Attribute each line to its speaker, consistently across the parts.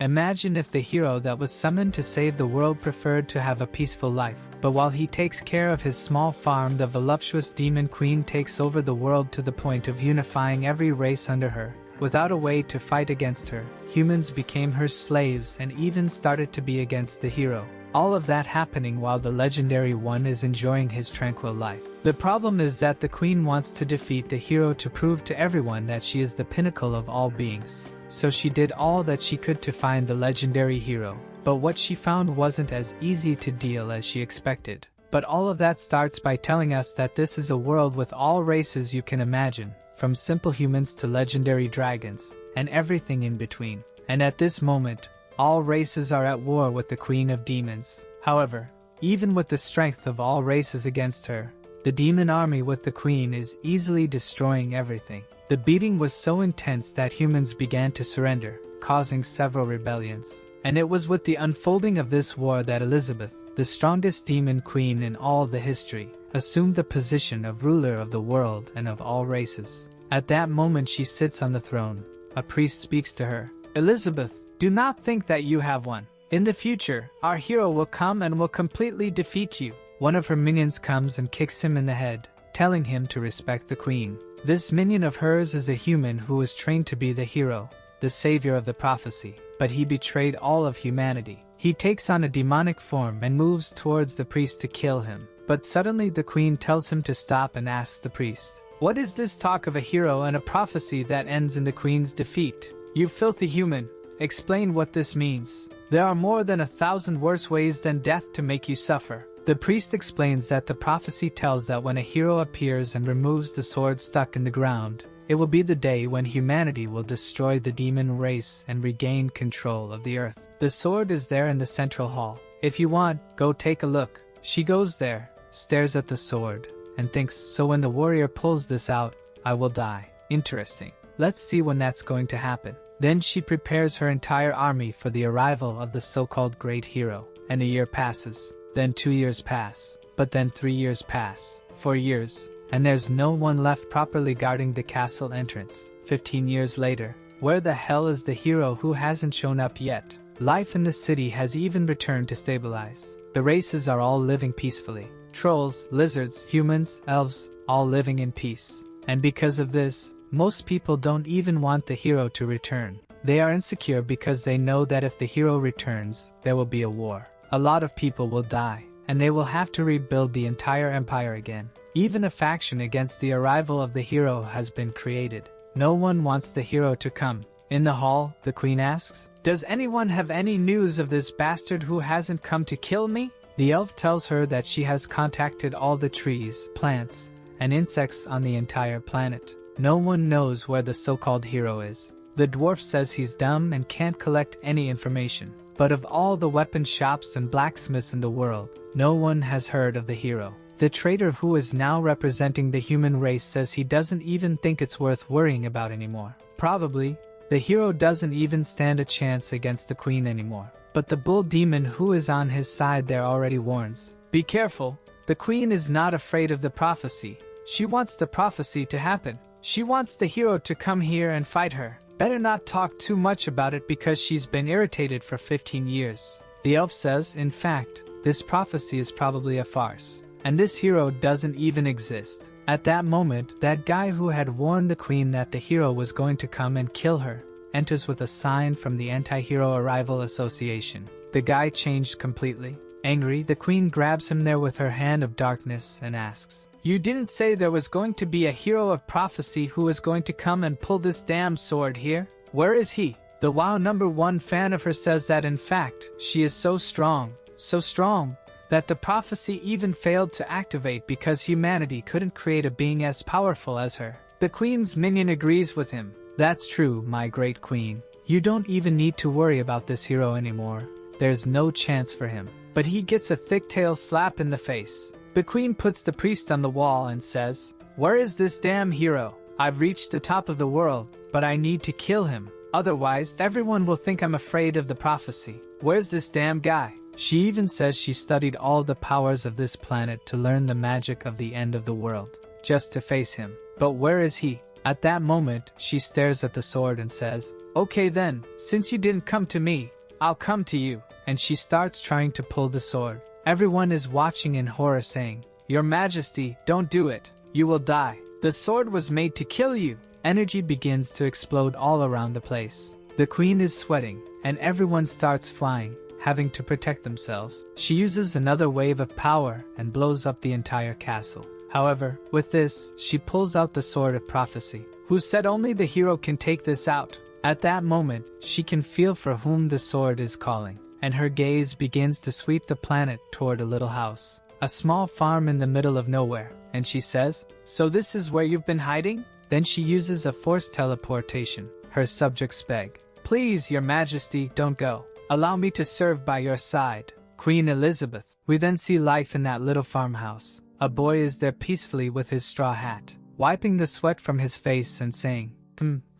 Speaker 1: Imagine if the hero that was summoned to save the world preferred to have a peaceful life. But while he takes care of his small farm, the voluptuous demon queen takes over the world to the point of unifying every race under her. Without a way to fight against her, humans became her slaves and even started to be against the hero. All of that happening while the legendary one is enjoying his tranquil life. The problem is that the queen wants to defeat the hero to prove to everyone that she is the pinnacle of all beings. So she did all that she could to find the legendary hero. But what she found wasn't as easy to deal as she expected. But all of that starts by telling us that this is a world with all races you can imagine, from simple humans to legendary dragons, and everything in between. And at this moment, all races are at war with the Queen of Demons. However, even with the strength of all races against her, the demon army with the Queen is easily destroying everything. The beating was so intense that humans began to surrender, causing several rebellions. And it was with the unfolding of this war that Elizabeth, the strongest demon queen in all the history, assumed the position of ruler of the world and of all races. At that moment she sits on the throne. A priest speaks to her. Elizabeth, do not think that you have won. In the future, our hero will come and will completely defeat you. One of her minions comes and kicks him in the head, telling him to respect the queen. This minion of hers is a human who was trained to be the hero, the savior of the prophecy, but he betrayed all of humanity. He takes on a demonic form and moves towards the priest to kill him. But suddenly the queen tells him to stop and asks the priest, "What is this talk of a hero and a prophecy that ends in the queen's defeat? You filthy human, explain what this means. There are more than 1,000 worse ways than death to make you suffer." The priest explains that the prophecy tells that when a hero appears and removes the sword stuck in the ground, it will be the day when humanity will destroy the demon race and regain control of the earth. The sword is there in the central hall. If you want, go take a look. She goes there, stares at the sword, and thinks, so when the warrior pulls this out, I will die. Interesting. Let's see when that's going to happen. Then she prepares her entire army for the arrival of the so-called great hero. And a year passes. Then 2 years pass. But then 3 years pass. 4 years. And there's no one left properly guarding the castle entrance. 15 years later. Where the hell is the hero who hasn't shown up yet? Life in the city has even returned to stabilize. The races are all living peacefully. Trolls, lizards, humans, elves, all living in peace. And because of this, most people don't even want the hero to return. They are insecure because they know that if the hero returns, there will be a war. A lot of people will die, and they will have to rebuild the entire empire again. Even a faction against the arrival of the hero has been created. No one wants the hero to come. In the hall, the queen asks, "Does anyone have any news of this bastard who hasn't come to kill me?" The elf tells her that she has contacted all the trees, plants, and insects on the entire planet. No one knows where the so-called hero is. The dwarf says he's dumb and can't collect any information. But of all the weapon shops and blacksmiths in the world, no one has heard of the hero. The trader who is now representing the human race says he doesn't even think it's worth worrying about anymore. Probably, the hero doesn't even stand a chance against the queen anymore. But the bull demon who is on his side there already warns, "Be careful, the queen is not afraid of the prophecy. She wants the prophecy to happen. She wants the hero to come here and fight her. Better not talk too much about it because she's been irritated for 15 years. The elf says, in fact, this prophecy is probably a farce, and this hero doesn't even exist. At that moment, that guy who had warned the queen that the hero was going to come and kill her, enters with a sign from the Anti-Hero Arrival Association. The guy changed completely. Angry, the queen grabs him there with her hand of darkness and asks, "You didn't say there was going to be a hero of prophecy who was going to come and pull this damn sword here? Where is he?" The WoW #1 fan of her says that in fact, she is so strong, that the prophecy even failed to activate because humanity couldn't create a being as powerful as her. The queen's minion agrees with him. "That's true, my great queen. You don't even need to worry about this hero anymore. There's no chance for him." But he gets a thick tail slap in the face. The queen puts the priest on the wall and says, "Where is this damn hero? I've reached the top of the world, but I need to kill him. Otherwise, everyone will think I'm afraid of the prophecy. Where's this damn guy?" She even says she studied all the powers of this planet to learn the magic of the end of the world, just to face him. But where is he? At that moment, she stares at the sword and says, "Okay then, since you didn't come to me, I'll come to you." And she starts trying to pull the sword. Everyone is watching in horror saying, "Your Majesty, don't do it. You will die. The sword was made to kill you." Energy begins to explode all around the place. The queen is sweating, and everyone starts flying, having to protect themselves. She uses another wave of power and blows up the entire castle. However, with this, she pulls out the sword of prophecy. Who said only the hero can take this out? At that moment, she can feel for whom the sword is calling, and her gaze begins to sweep the planet toward a little house, a small farm in the middle of nowhere, and she says, "So this is where you've been hiding?" Then she uses a forced teleportation. Her subjects beg, "Please, Your Majesty, don't go. Allow me to serve by your side." Queen Elizabeth. We then see life in that little farmhouse. A boy is there peacefully with his straw hat, wiping the sweat from his face and saying,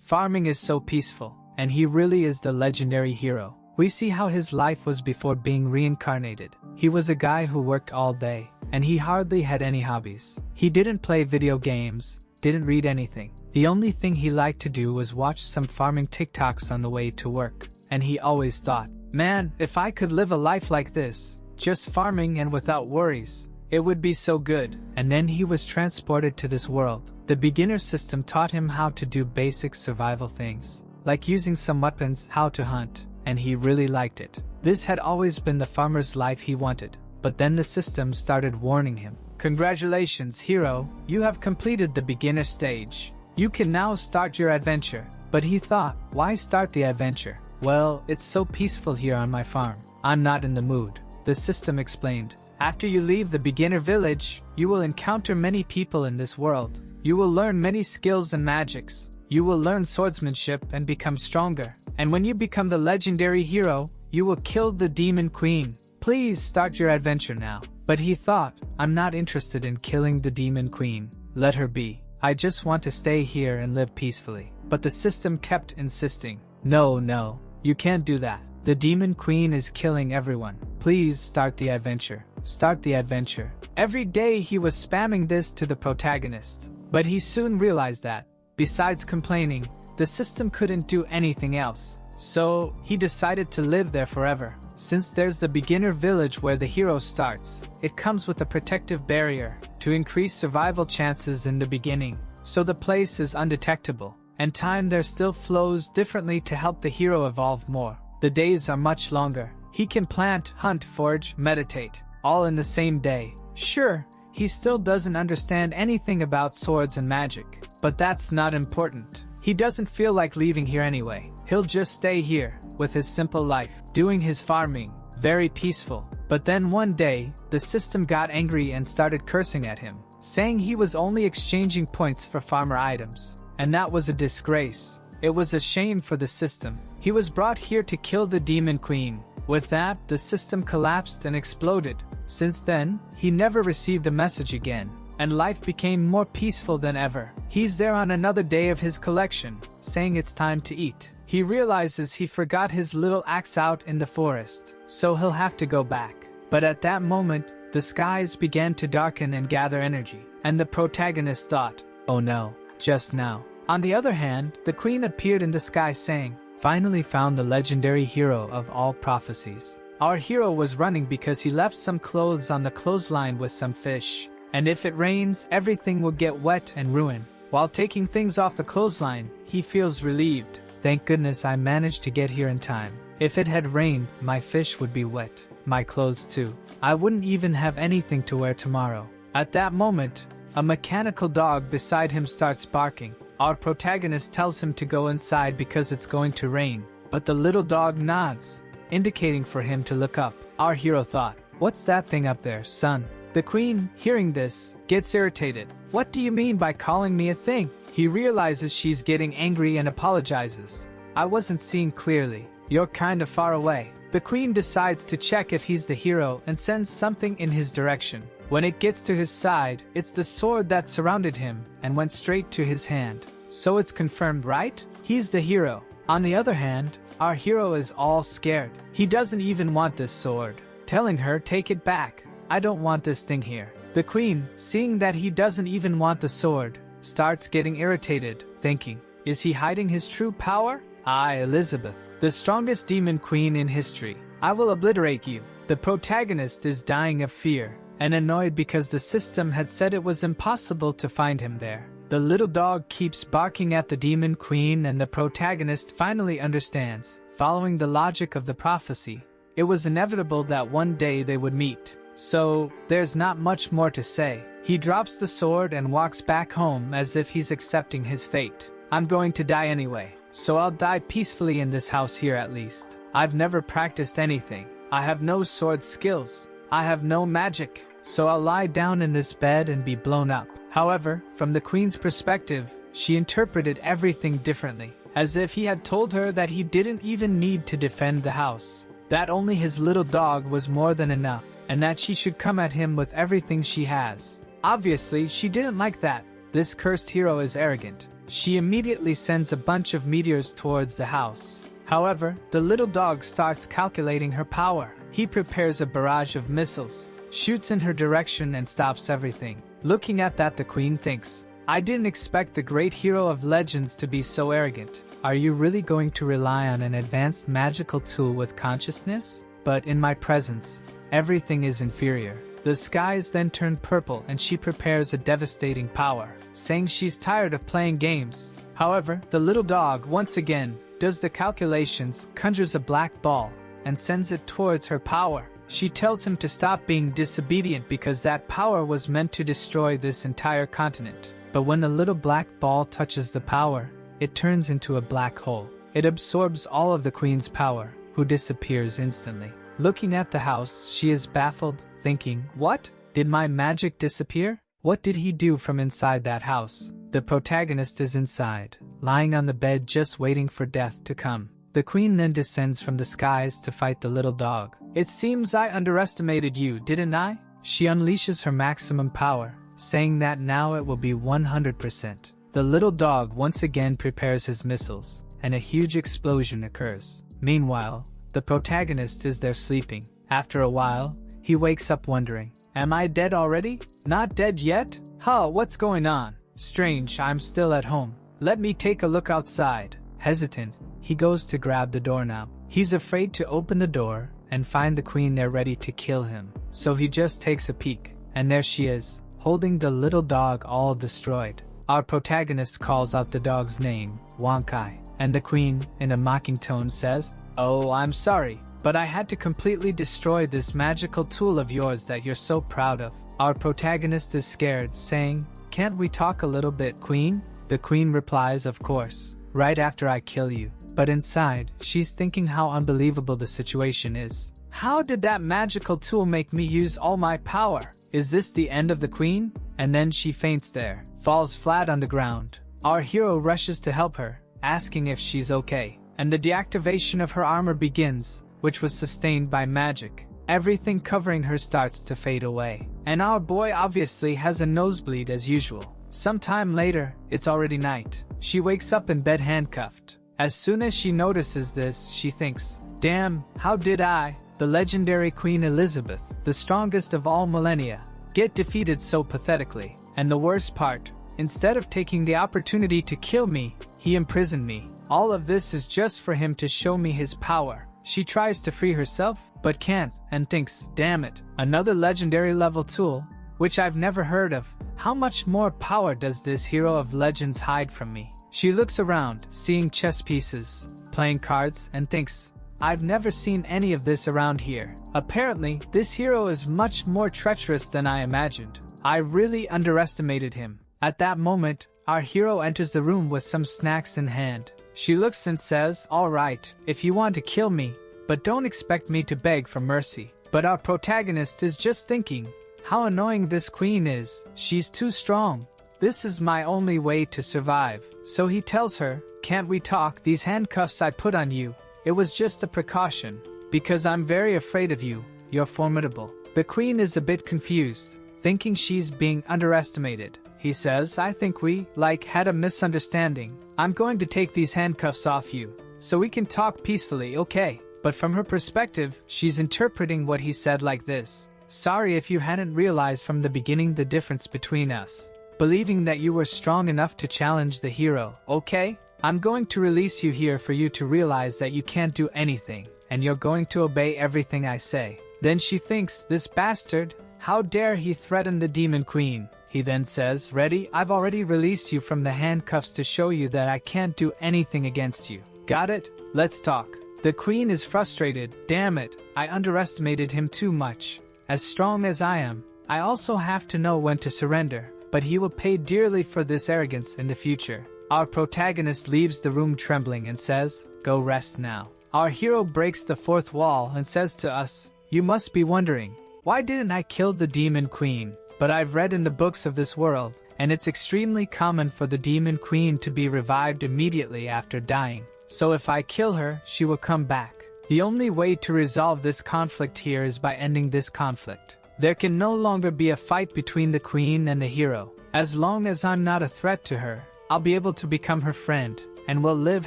Speaker 1: farming is so peaceful, and he really is the legendary hero. We see how his life was before being reincarnated. He was a guy who worked all day, and he hardly had any hobbies. He didn't play video games, didn't read anything. The only thing he liked to do was watch some farming TikToks on the way to work. And he always thought, "Man, if I could live a life like this, just farming and without worries, it would be so good." And then he was transported to this world. The beginner system taught him how to do basic survival things, like using some weapons, how to hunt, and he really liked it. This had always been the farmer's life he wanted, but then the system started warning him. "Congratulations, hero, you have completed the beginner stage. You can now start your adventure." But he thought, why start the adventure? Well, it's so peaceful here on my farm. I'm not in the mood. The system explained. After you leave the beginner village, you will encounter many people in this world. You will learn many skills and magics. You will learn swordsmanship and become stronger. And when you become the legendary hero, you will kill the demon queen. Please start your adventure now. But he thought, I'm not interested in killing the demon queen. Let her be. I just want to stay here and live peacefully. But the system kept insisting. No, you can't do that. The demon queen is killing everyone. Please start the adventure. Start the adventure. Every day he was spamming this to the protagonist. But he soon realized that, besides complaining, the system couldn't do anything else. So, he decided to live there forever. Since there's the beginner village where the hero starts, it comes with a protective barrier to increase survival chances in the beginning. So the place is undetectable, and time there still flows differently to help the hero evolve more. The days are much longer. He can plant, hunt, forge, meditate, all in the same day. Sure, he still doesn't understand anything about swords and magic, but that's not important. He doesn't feel like leaving here anyway. He'll just stay here, with his simple life, doing his farming, very peaceful. But then one day, the system got angry and started cursing at him, saying he was only exchanging points for farmer items. And that was a disgrace. It was a shame for the system. He was brought here to kill the demon queen. With that, the system collapsed and exploded. Since then, he never received a message again, and life became more peaceful than ever. He's there on another day of his collection, saying it's time to eat. He realizes he forgot his little axe out in the forest, so he'll have to go back. But at that moment, the skies began to darken and gather energy, and the protagonist thought, oh no, just now. On the other hand, the queen appeared in the sky saying, finally found the legendary hero of all prophecies. Our hero was running because he left some clothes on the clothesline with some fish. And if it rains, everything will get wet and ruin. While taking things off the clothesline, he feels relieved. Thank goodness I managed to get here in time. If it had rained, my fish would be wet. My clothes too. I wouldn't even have anything to wear tomorrow. At that moment, a mechanical dog beside him starts barking. Our protagonist tells him to go inside because it's going to rain. But the little dog nods, indicating for him to look up. Our hero thought, what's that thing up there, son? The queen, hearing this, gets irritated. What do you mean by calling me a thing? He realizes she's getting angry and apologizes. I wasn't seeing clearly. You're kinda far away. The queen decides to check if he's the hero and sends something in his direction. When it gets to his side, it's the sword that surrounded him and went straight to his hand. So it's confirmed, right? He's the hero. On the other hand, our hero is all scared. He doesn't even want this sword, telling her, take it back. I don't want this thing here. The queen, seeing that he doesn't even want the sword, starts getting irritated, thinking, is he hiding his true power? I, Elizabeth, the strongest demon queen in history. I will obliterate you. The protagonist is dying of fear and annoyed because the system had said it was impossible to find him there. The little dog keeps barking at the demon queen, and the protagonist finally understands. Following the logic of the prophecy, it was inevitable that one day they would meet. So, there's not much more to say. He drops the sword and walks back home as if he's accepting his fate. I'm going to die anyway, so I'll die peacefully in this house here at least. I've never practiced anything. I have no sword skills. I have no magic, so I'll lie down in this bed and be blown up. However, from the queen's perspective, she interpreted everything differently, as if he had told her that he didn't even need to defend the house, that only his little dog was more than enough, and that she should come at him with everything she has. Obviously, she didn't like that. This cursed hero is arrogant. She immediately sends a bunch of meteors towards the house. However, the little dog starts calculating her power. He prepares a barrage of missiles, shoots in her direction, and stops everything. Looking at that, the queen thinks, I didn't expect the great hero of legends to be so arrogant. Are you really going to rely on an advanced magical tool with consciousness? But in my presence, everything is inferior. The skies then turn purple and she prepares a devastating power, saying she's tired of playing games. However, the little dog once again does the calculations, conjures a black ball, and sends it towards her power. She tells him to stop being disobedient because that power was meant to destroy this entire continent. But when the little black ball touches the power, it turns into a black hole. It absorbs all of the queen's power, who disappears instantly. Looking at the house, she is baffled, thinking, what? Did my magic disappear? What did he do from inside that house? The protagonist is inside, lying on the bed just waiting for death to come. The queen then descends from the skies to fight the little dog. It seems I underestimated you, didn't I? She unleashes her maximum power, saying that now it will be 100%. The little dog once again prepares his missiles, and a huge explosion occurs. Meanwhile, the protagonist is there sleeping. After a while, he wakes up wondering, am I dead already? Not dead yet? Huh, what's going on? Strange, I'm still at home. Let me take a look outside. Hesitant, he goes to grab the doorknob. He's afraid to open the door and find the queen there ready to kill him. So he just takes a peek, and there she is, holding the little dog all destroyed. Our protagonist calls out the dog's name, Wonkai, and the queen, in a mocking tone, says, oh, I'm sorry, but I had to completely destroy this magical tool of yours that you're so proud of. Our protagonist is scared, saying, can't we talk a little bit, queen? The queen replies, of course, right after I kill you. But inside, she's thinking how unbelievable the situation is. How did that magical tool make me use all my power? Is this the end of the queen? And then she faints there, falls flat on the ground. Our hero rushes to help her, asking if she's okay. And the deactivation of her armor begins, which was sustained by magic. Everything covering her starts to fade away. And our boy obviously has a nosebleed as usual. Sometime later, it's already night. She wakes up in bed handcuffed. As soon as she notices this, she thinks, damn, how did I, the legendary Queen Elizabeth, the strongest of all millennia, get defeated so pathetically? And the worst part, instead of taking the opportunity to kill me, he imprisoned me. All of this is just for him to show me his power. She tries to free herself, but can't, and thinks, damn it, another legendary level tool, which I've never heard of. How much more power does this hero of legends hide from me? She looks around, seeing chess pieces, playing cards, and thinks, I've never seen any of this around here. Apparently, this hero is much more treacherous than I imagined. I really underestimated him. At that moment, our hero enters the room with some snacks in hand. She looks and says, all right, if you want to kill me, but don't expect me to beg for mercy. But our protagonist is just thinking, how annoying this queen is. She's too strong. This is my only way to survive. So he tells her, can't we talk? These handcuffs I put on you, it was just a precaution, because I'm very afraid of you. You're formidable. The queen is a bit confused, thinking she's being underestimated. He says, I think we, had a misunderstanding. I'm going to take these handcuffs off you, so we can talk peacefully, okay? But from her perspective, she's interpreting what he said like this. Sorry if you hadn't realized from the beginning the difference between us. believing that you were strong enough to challenge the hero, okay? I'm going to release you here for you to realize that you can't do anything, and you're going to obey everything I say. Then she thinks, this bastard, how dare he threaten the demon queen? He then says, ready? I've already released you from the handcuffs to show you that I can't do anything against you. Got it? Let's talk. The queen is frustrated. Damn it, I underestimated him too much. As strong as I am, I also have to know when to surrender, but he will pay dearly for this arrogance in the future. Our protagonist leaves the room trembling and says, go rest now. Our hero breaks the fourth wall and says to us, you must be wondering, why didn't I kill the demon queen? But I've read in the books of this world, and it's extremely common for the demon queen to be revived immediately after dying. So if I kill her, she will come back. The only way to resolve this conflict here is by ending this conflict. There can no longer be a fight between the queen and the hero. As long as I'm not a threat to her, I'll be able to become her friend, and we'll live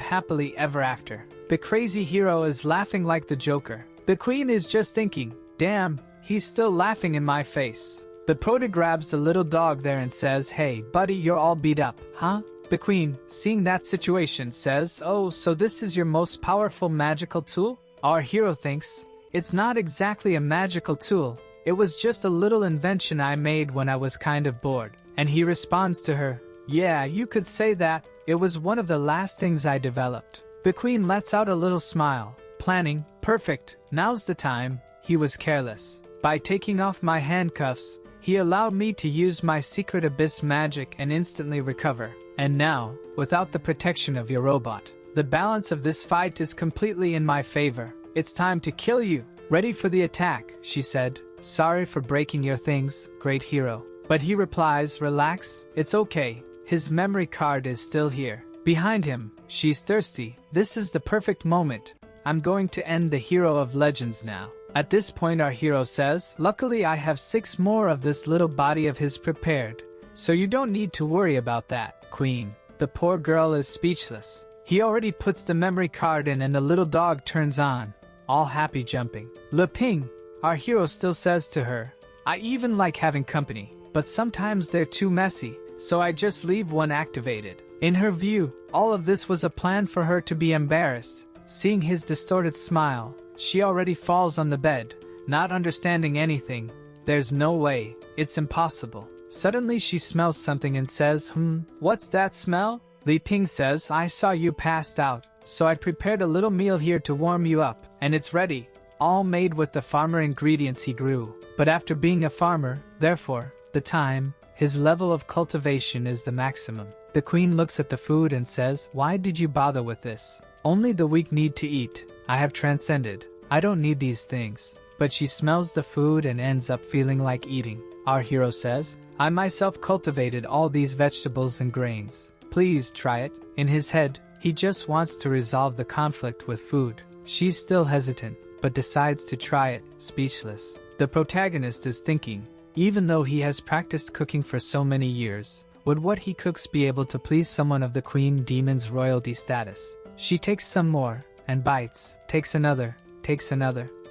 Speaker 1: happily ever after. The crazy hero is laughing like the Joker. The queen is just thinking, damn, he's still laughing in my face. The prota grabs the little dog there and says, hey, buddy, you're all beat up, huh? The queen, seeing that situation, says, oh, so this is your most powerful magical tool? Our hero thinks, it's not exactly a magical tool. It was just a little invention I made when I was kind of bored. And he responds to her, yeah, you could say that. It was one of the last things I developed. The queen lets out a little smile, planning, perfect, now's the time. He was careless. By taking off my handcuffs, he allowed me to use my secret abyss magic and instantly recover. And now, without the protection of your robot, the balance of this fight is completely in my favor. It's time to kill you. Ready for the attack, she said. Sorry for breaking your things, great hero. But he replies, relax, it's okay. His memory card is still here. Behind him, she's thirsty. This is the perfect moment. I'm going to end the hero of legends now. At this point our hero says, luckily I have 6 more of this little body of his prepared. So you don't need to worry about that, queen. The poor girl is speechless. He already puts the memory card in and the little dog turns on, all happy jumping. Le Ping, our hero still says to her, I even like having company, but sometimes they're too messy, so I just leave one activated. In her view, all of this was a plan for her to be embarrassed. Seeing his distorted smile, she already falls on the bed, not understanding anything. There's no way, it's impossible. Suddenly she smells something and says, what's that smell? Li Ping says, I saw you passed out, so I prepared a little meal here to warm you up, and it's ready. All made with the farmer ingredients he grew. But after being a farmer, therefore, his level of cultivation is the maximum. The queen looks at the food and says, why did you bother with this? Only the weak need to eat. I have transcended. I don't need these things. But she smells the food and ends up feeling like eating. Our hero says, I myself cultivated all these vegetables and grains. Please try it. In his head, he just wants to resolve the conflict with food. She's still hesitant, but decides to try it, speechless. The protagonist is thinking, even though he has practiced cooking for so many years, would what he cooks be able to please someone of the queen demon's royalty status? She takes some more, and bites, takes another,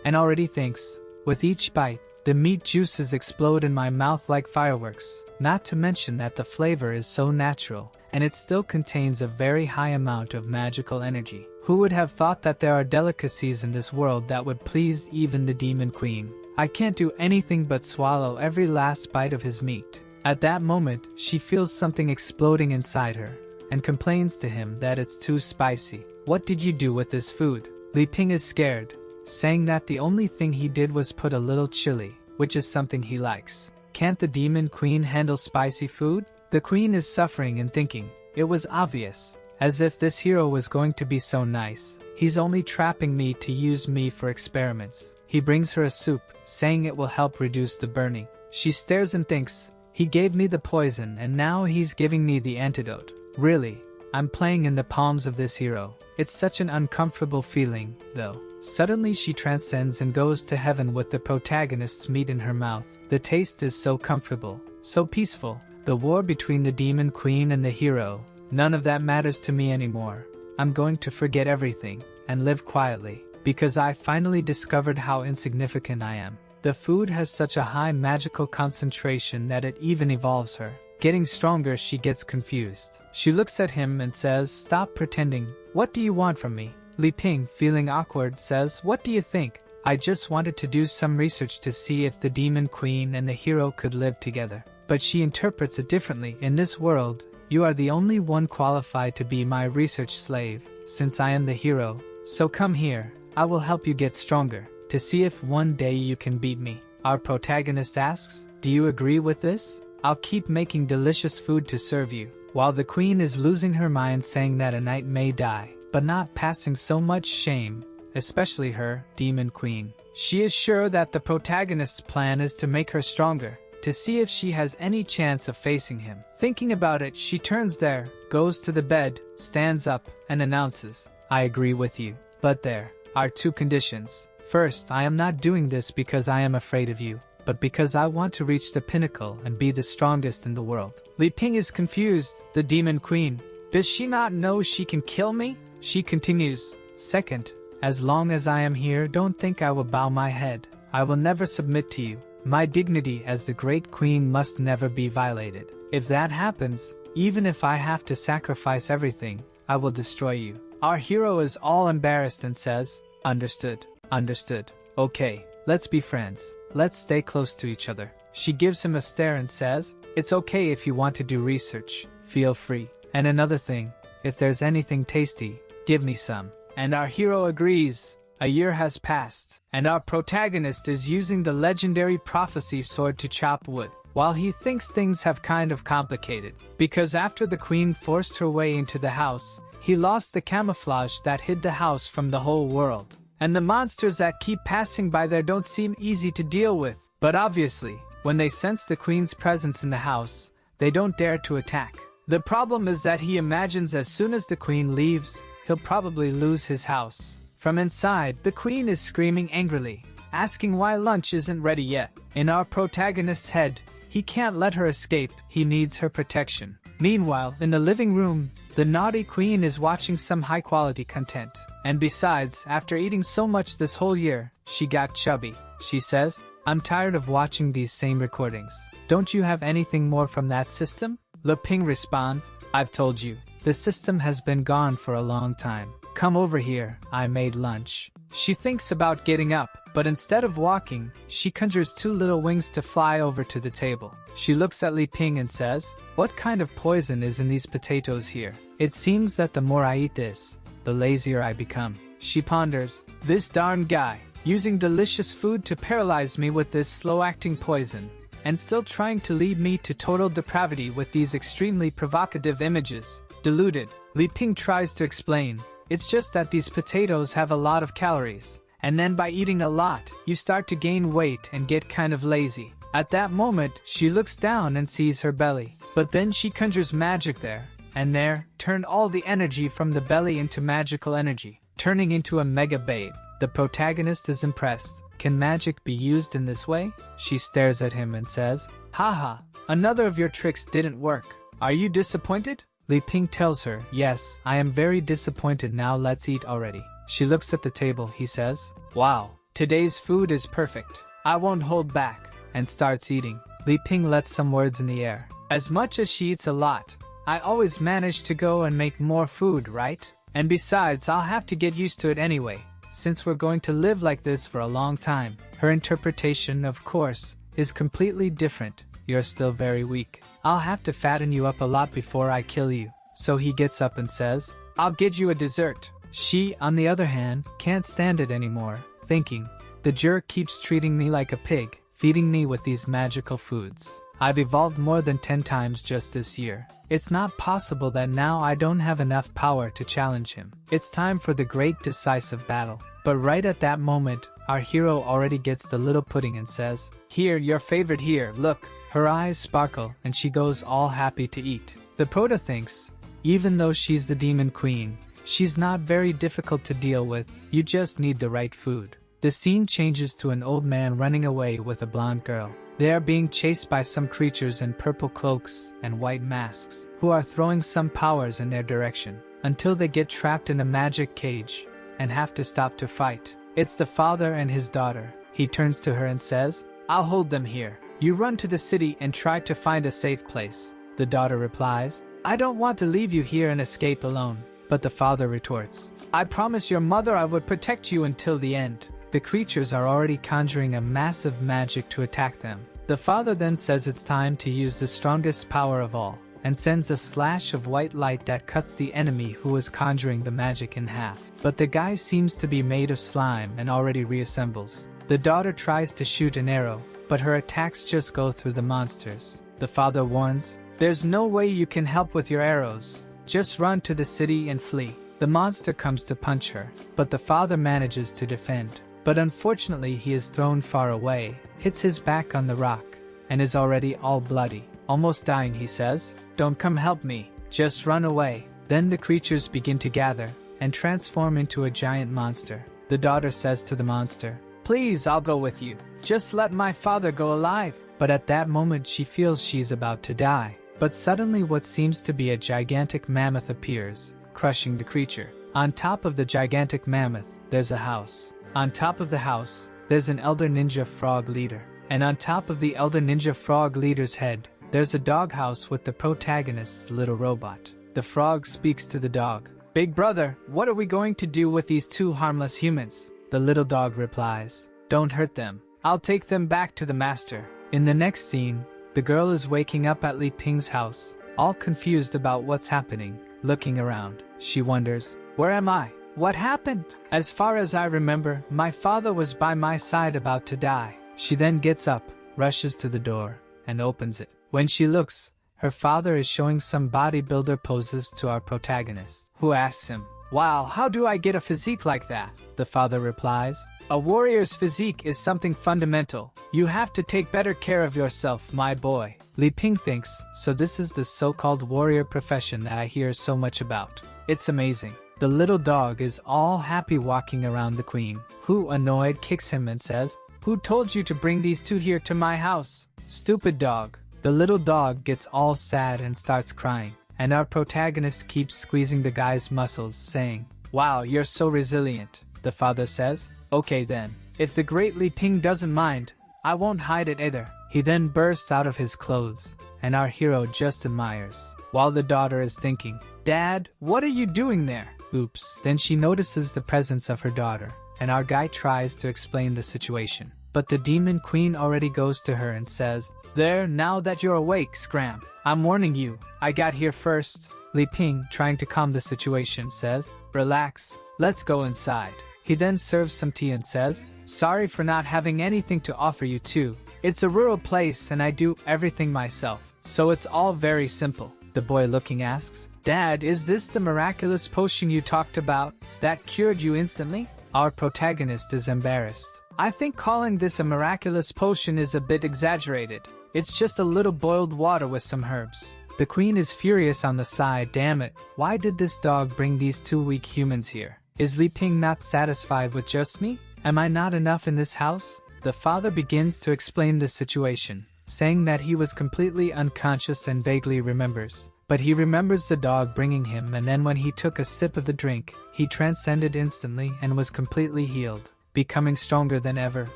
Speaker 1: and already thinks, with each bite, the meat juices explode in my mouth like fireworks, not to mention that the flavor is so natural, and it still contains a very high amount of magical energy. Who would have thought that there are delicacies in this world that would please even the demon queen? I can't do anything but swallow every last bite of his meat. At that moment, she feels something exploding inside her, and complains to him that it's too spicy. What did you do with this food? Li Ping is scared, saying that the only thing he did was put a little chili, which is something he likes. Can't the demon queen handle spicy food? The queen is suffering and thinking, it was obvious, as if this hero was going to be so nice. He's only trapping me to use me for experiments. He brings her a soup, saying it will help reduce the burning. She stares and thinks, he gave me the poison and now he's giving me the antidote. Really, I'm playing in the palms of this hero. It's such an uncomfortable feeling, though. Suddenly she transcends and goes to heaven with the protagonist's meat in her mouth. The taste is so comfortable, so peaceful. The war between the demon queen and the hero, none of that matters to me anymore. I'm going to forget everything and live quietly, because I finally discovered how insignificant I am. The food has such a high magical concentration that it even evolves her. getting stronger, she gets confused. She looks at him and says, "Stop pretending. What do you want from me?" Li Ping, feeling awkward, says, "What do you think? I just wanted to do some research to see if the demon queen and the hero could live together." But she interprets it differently. "In this world, you are the only one qualified to be my research slave, since I am the hero. So come here, I will help you get stronger, to see if one day you can beat me." Our protagonist asks, "Do you agree with this? I'll keep making delicious food to serve you." While the queen is losing her mind, saying that a knight may die, but not passing so much shame, especially her, demon queen. She is sure that the protagonist's plan is to make her stronger, to see if she has any chance of facing him. Thinking about it, she turns there, goes to the bed, stands up, and announces, "I agree with you. But there are two conditions. First, I am not doing this because I am afraid of you, but because I want to reach the pinnacle and be the strongest in the world." Li Ping is confused. The demon queen, does she not know she can kill me? She continues, "Second, as long as I am here, don't think I will bow my head. I will never submit to you. My dignity as the great queen must never be violated. If that happens, even if I have to sacrifice everything, I will destroy you." Our hero is all embarrassed and says, "Understood. Understood. Okay, let's be friends. Let's stay close to each other." She gives him a stare and says, "It's okay if you want to do research. Feel free. And another thing, if there's anything tasty, give me some." And our hero agrees. A year has passed, and our protagonist is using the legendary prophecy sword to chop wood, while he thinks things have kind of complicated, because after the queen forced her way into the house, he lost the camouflage that hid the house from the whole world. And the monsters that keep passing by there don't seem easy to deal with. But obviously, when they sense the queen's presence in the house, they don't dare to attack. The problem is that he imagines as soon as the queen leaves, he'll probably lose his house. From inside, the queen is screaming angrily, asking why lunch isn't ready yet. In our protagonist's head, he can't let her escape, he needs her protection. Meanwhile, in the living room, the naughty queen is watching some high-quality content. And besides, after eating so much this whole year, she got chubby. She says, "I'm tired of watching these same recordings. Don't you have anything more from that system?" Li Ping responds, "I've told you. The system has been gone for a long time. Come over here, I made lunch." She thinks about getting up, but instead of walking, she conjures two little wings to fly over to the table. She looks at Li Ping and says, "What kind of poison is in these potatoes here? It seems that the more I eat this, the lazier I become." She ponders, "This darn guy, using delicious food to paralyze me with this slow-acting poison, and still trying to lead me to total depravity with these extremely provocative images." Deluded, Li Ping tries to explain, "It's just that these potatoes have a lot of calories, and then by eating a lot, you start to gain weight and get kind of lazy." At that moment, she looks down and sees her belly. But then she conjures magic there, and there, turned all the energy from the belly into magical energy, turning into a mega babe. The protagonist is impressed. Can magic be used in this way? She stares at him and says, "Haha, another of your tricks didn't work. Are you disappointed?" Li Ping tells her, "Yes, I am very disappointed. Now let's eat already." She looks at the table. He says, "Wow, today's food is perfect. I won't hold back," and starts eating. Li Ping lets some words in the air. "As much as she eats a lot, I always manage to go and make more food, right? And besides, I'll have to get used to it anyway, since we're going to live like this for a long time." Her interpretation, of course, is completely different. "You're still very weak. I'll have to fatten you up a lot before I kill you." So he gets up and says, "I'll get you a dessert." She, on the other hand, can't stand it anymore, thinking, "The jerk keeps treating me like a pig, feeding me with these magical foods. I've evolved more than 10 times just this year. It's not possible that now I don't have enough power to challenge him. It's time for the great decisive battle." But right at that moment, our hero already gets the little pudding and says, "Here, your favorite here, look." Her eyes sparkle and she goes all happy to eat. The prota thinks, even though she's the demon queen, she's not very difficult to deal with, you just need the right food. The scene changes to an old man running away with a blonde girl. They are being chased by some creatures in purple cloaks and white masks, who are throwing some powers in their direction, until they get trapped in a magic cage and have to stop to fight. It's the father and his daughter. He turns to her and says, "I'll hold them here. You run to the city and try to find a safe place." The daughter replies, I don't want to leave you here and escape alone. But the father retorts, I promise your mother I would protect you until the end. The creatures are already conjuring a massive magic to attack them. The father then says it's time to use the strongest power of all, and sends a slash of white light that cuts the enemy who is conjuring the magic in half. But the guy seems to be made of slime and already reassembles. The daughter tries to shoot an arrow, but her attacks just go through the monsters. The father warns, there's no way you can help with your arrows. Just run to the city and flee. The monster comes to punch her, but the father manages to defend. But unfortunately he is thrown far away, hits his back on the rock, and is already all bloody. Almost dying, he says, don't come help me, just run away. Then the creatures begin to gather, and transform into a giant monster. The daughter says to the monster, please, I'll go with you. Just let my father go alive. But at that moment she feels she's about to die. But suddenly what seems to be a gigantic mammoth appears, crushing the creature. On top of the gigantic mammoth, there's a house. On top of the house, there's an elder ninja frog leader. And on top of the elder ninja frog leader's head, there's a doghouse with the protagonist's little robot. The frog speaks to the dog. Big brother, what are we going to do with these two harmless humans? The little dog replies, don't hurt them. I'll take them back to the master. In the next scene, the girl is waking up at Li Ping's house, all confused about what's happening. Looking around, she wonders, where am I? What happened? As far as I remember, my father was by my side about to die. She then gets up, rushes to the door, and opens it. When she looks, her father is showing some bodybuilder poses to our protagonist, who asks him, wow, how do I get a physique like that? The father replies, a warrior's physique is something fundamental. You have to take better care of yourself, my boy. Li Ping thinks, so this is the so-called warrior profession that I hear so much about. It's amazing. The little dog is all happy walking around the queen, who, annoyed, kicks him and says, who told you to bring these two here to my house? Stupid dog. The little dog gets all sad and starts crying, and our protagonist keeps squeezing the guy's muscles, saying, wow, you're so resilient. The father says, okay then, if the great Li Ping doesn't mind, I won't hide it either. He then bursts out of his clothes, and our hero just admires, while the daughter is thinking, Dad, what are you doing there? Oops, then she notices the presence of her daughter, and our guy tries to explain the situation. But the demon queen already goes to her and says, there, now that you're awake, Scram, I'm warning you, I got here first. Li Ping, trying to calm the situation, says, relax, let's go inside. He then serves some tea and says, sorry for not having anything to offer you too. It's a rural place and I do everything myself, so it's all very simple. The boy looking asks, Dad, is this the miraculous potion you talked about that cured you instantly? Our protagonist is embarrassed. I think calling this a miraculous potion is a bit exaggerated. It's just a little boiled water with some herbs. The queen is furious on the side. Damn it, why did this dog bring these two weak humans here? Is Li Ping not satisfied with just me? Am I not enough in this house? The father begins to explain the situation, saying that he was completely unconscious and vaguely remembers. But he remembers the dog bringing him, and then when he took a sip of the drink, he transcended instantly and was completely healed, becoming stronger than ever,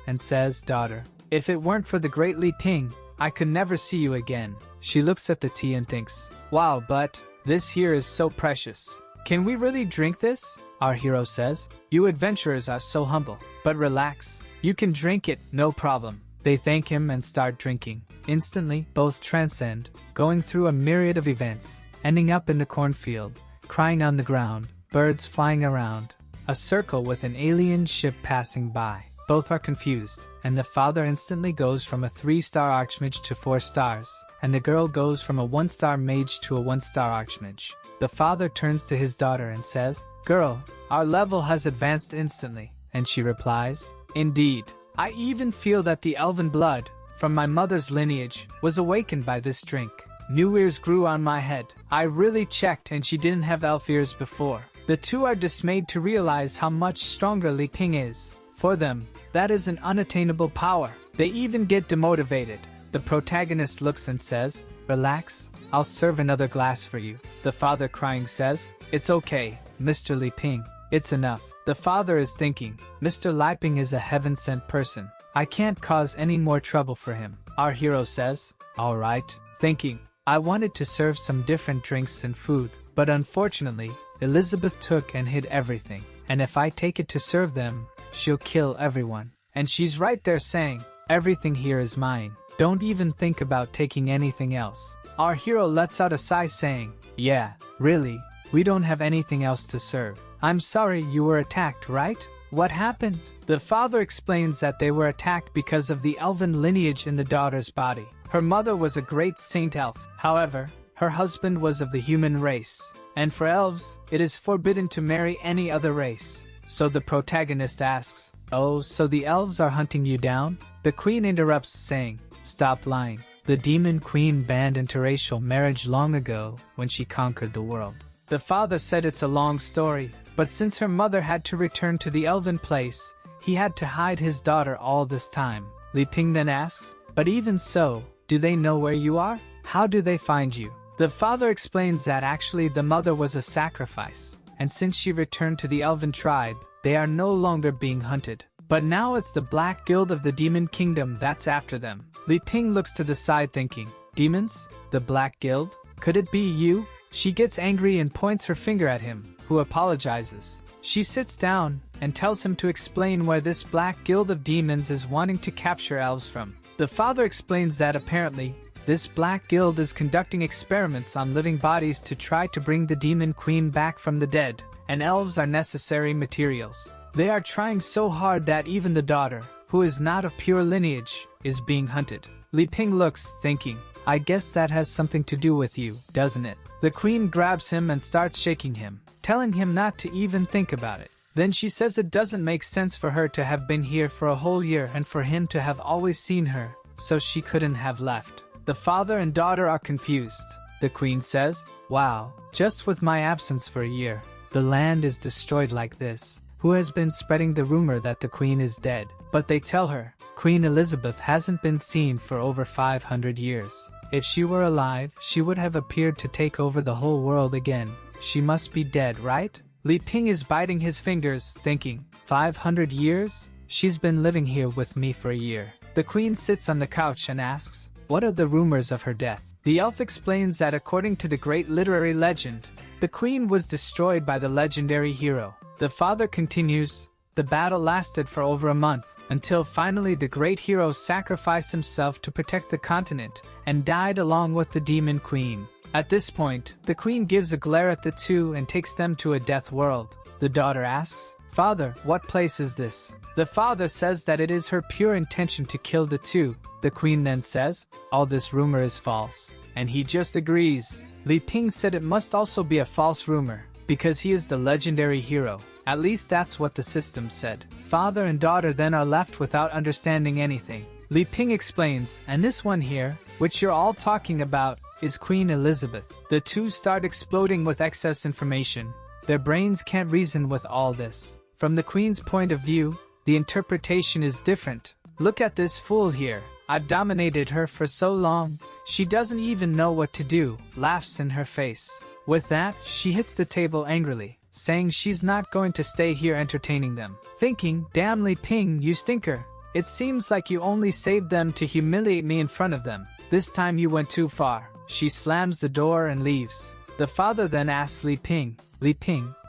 Speaker 1: and says, daughter, if it weren't for the great Li Ping, I could never see you again. She looks at the tea and thinks, wow, but this here is so precious. Can we really drink this? Our hero says, you adventurers are so humble, but relax. You can drink it, no problem. They thank him and start drinking. Instantly, both transcend, going through a myriad of events, ending up in the cornfield, crying on the ground, birds flying around, a circle with an alien ship passing by. Both are confused, and the father instantly goes from a 3-star archmage to 4 stars, and the girl goes from a 1-star mage to a 1-star archmage. The father turns to his daughter and says, girl, our level has advanced instantly, and she replies, indeed. I even feel that the elven blood, from my mother's lineage, was awakened by this drink. New ears grew on my head. I really checked and she didn't have elf ears before. The two are dismayed to realize how much stronger Li Ping is. For them, that is an unattainable power. They even get demotivated. The protagonist looks and says, relax, I'll serve another glass for you. The father crying says, it's okay, Mr. Li Ping, it's enough. The father is thinking, Mr. Li Ping is a heaven-sent person. I can't cause any more trouble for him. Our hero says, alright, thinking, I wanted to serve some different drinks and food, but unfortunately, Elizabeth took and hid everything. And if I take it to serve them, she'll kill everyone. And she's right there saying, everything here is mine. Don't even think about taking anything else. Our hero lets out a sigh saying, yeah, really, we don't have anything else to serve. I'm sorry you were attacked, right? What happened? The father explains that they were attacked because of the elven lineage in the daughter's body. Her mother was a great saint elf. However, her husband was of the human race. And for elves, it is forbidden to marry any other race. So the protagonist asks, oh, so the elves are hunting you down? The queen interrupts saying, stop lying. The demon queen banned interracial marriage long ago when she conquered the world. The father said it's a long story, but since her mother had to return to the elven place, he had to hide his daughter all this time. Li Ping then asks, but even so, do they know where you are? How do they find you? The father explains that actually the mother was a sacrifice, and since she returned to the elven tribe, they are no longer being hunted. But now it's the Black Guild of the Demon Kingdom that's after them. Li Ping looks to the side thinking, demons? The Black Guild? Could it be you? She gets angry and points her finger at him, who apologizes. She sits down and tells him to explain where this Black Guild of Demons is wanting to capture elves from. The father explains that apparently, this Black Guild is conducting experiments on living bodies to try to bring the Demon Queen back from the dead, and elves are necessary materials. They are trying so hard that even the daughter, who is not of pure lineage, is being hunted. Li Ping looks, thinking, I guess that has something to do with you, doesn't it? The queen grabs him and starts shaking him, telling him not to even think about it. Then she says it doesn't make sense for her to have been here for a whole year and for him to have always seen her, so she couldn't have left. The father and daughter are confused. The queen says, wow, just with my absence for a year, the land is destroyed like this. Who has been spreading the rumor that the queen is dead? But they tell her, Queen Elizabeth hasn't been seen for over 500 years. If she were alive, she would have appeared to take over the whole world again. She must be dead, right? Li Ping is biting his fingers, thinking, 500 years? She's been living here with me for a year. The queen sits on the couch and asks, what are the rumors of her death? The elf explains that according to the great literary legend, the queen was destroyed by the legendary hero. The father continues, the battle lasted for over a month, until finally the great hero sacrificed himself to protect the continent, and died along with the demon queen. At this point, the queen gives a glare at the two and takes them to a death world. The daughter asks, Father, what place is this? The father says that it is her pure intention to kill the two. The queen then says, all this rumor is false. And he just agrees. Li Ping said it must also be a false rumor, because he is the legendary hero. At least that's what the system said. Father and daughter then are left without understanding anything. Li Ping explains, and this one here, which you're all talking about, is Queen Elizabeth. The two start exploding with excess information. Their brains can't reason with all this. From the queen's point of view, the interpretation is different. Look at this fool here. I've dominated her for so long, she doesn't even know what to do, laughs in her face. With that, she hits the table angrily, saying she's not going to stay here entertaining them. Thinking, damn Li Ping, you stinker. It seems like you only saved them to humiliate me in front of them. This time you went too far. She slams the door and leaves. The father then asks Li Ping,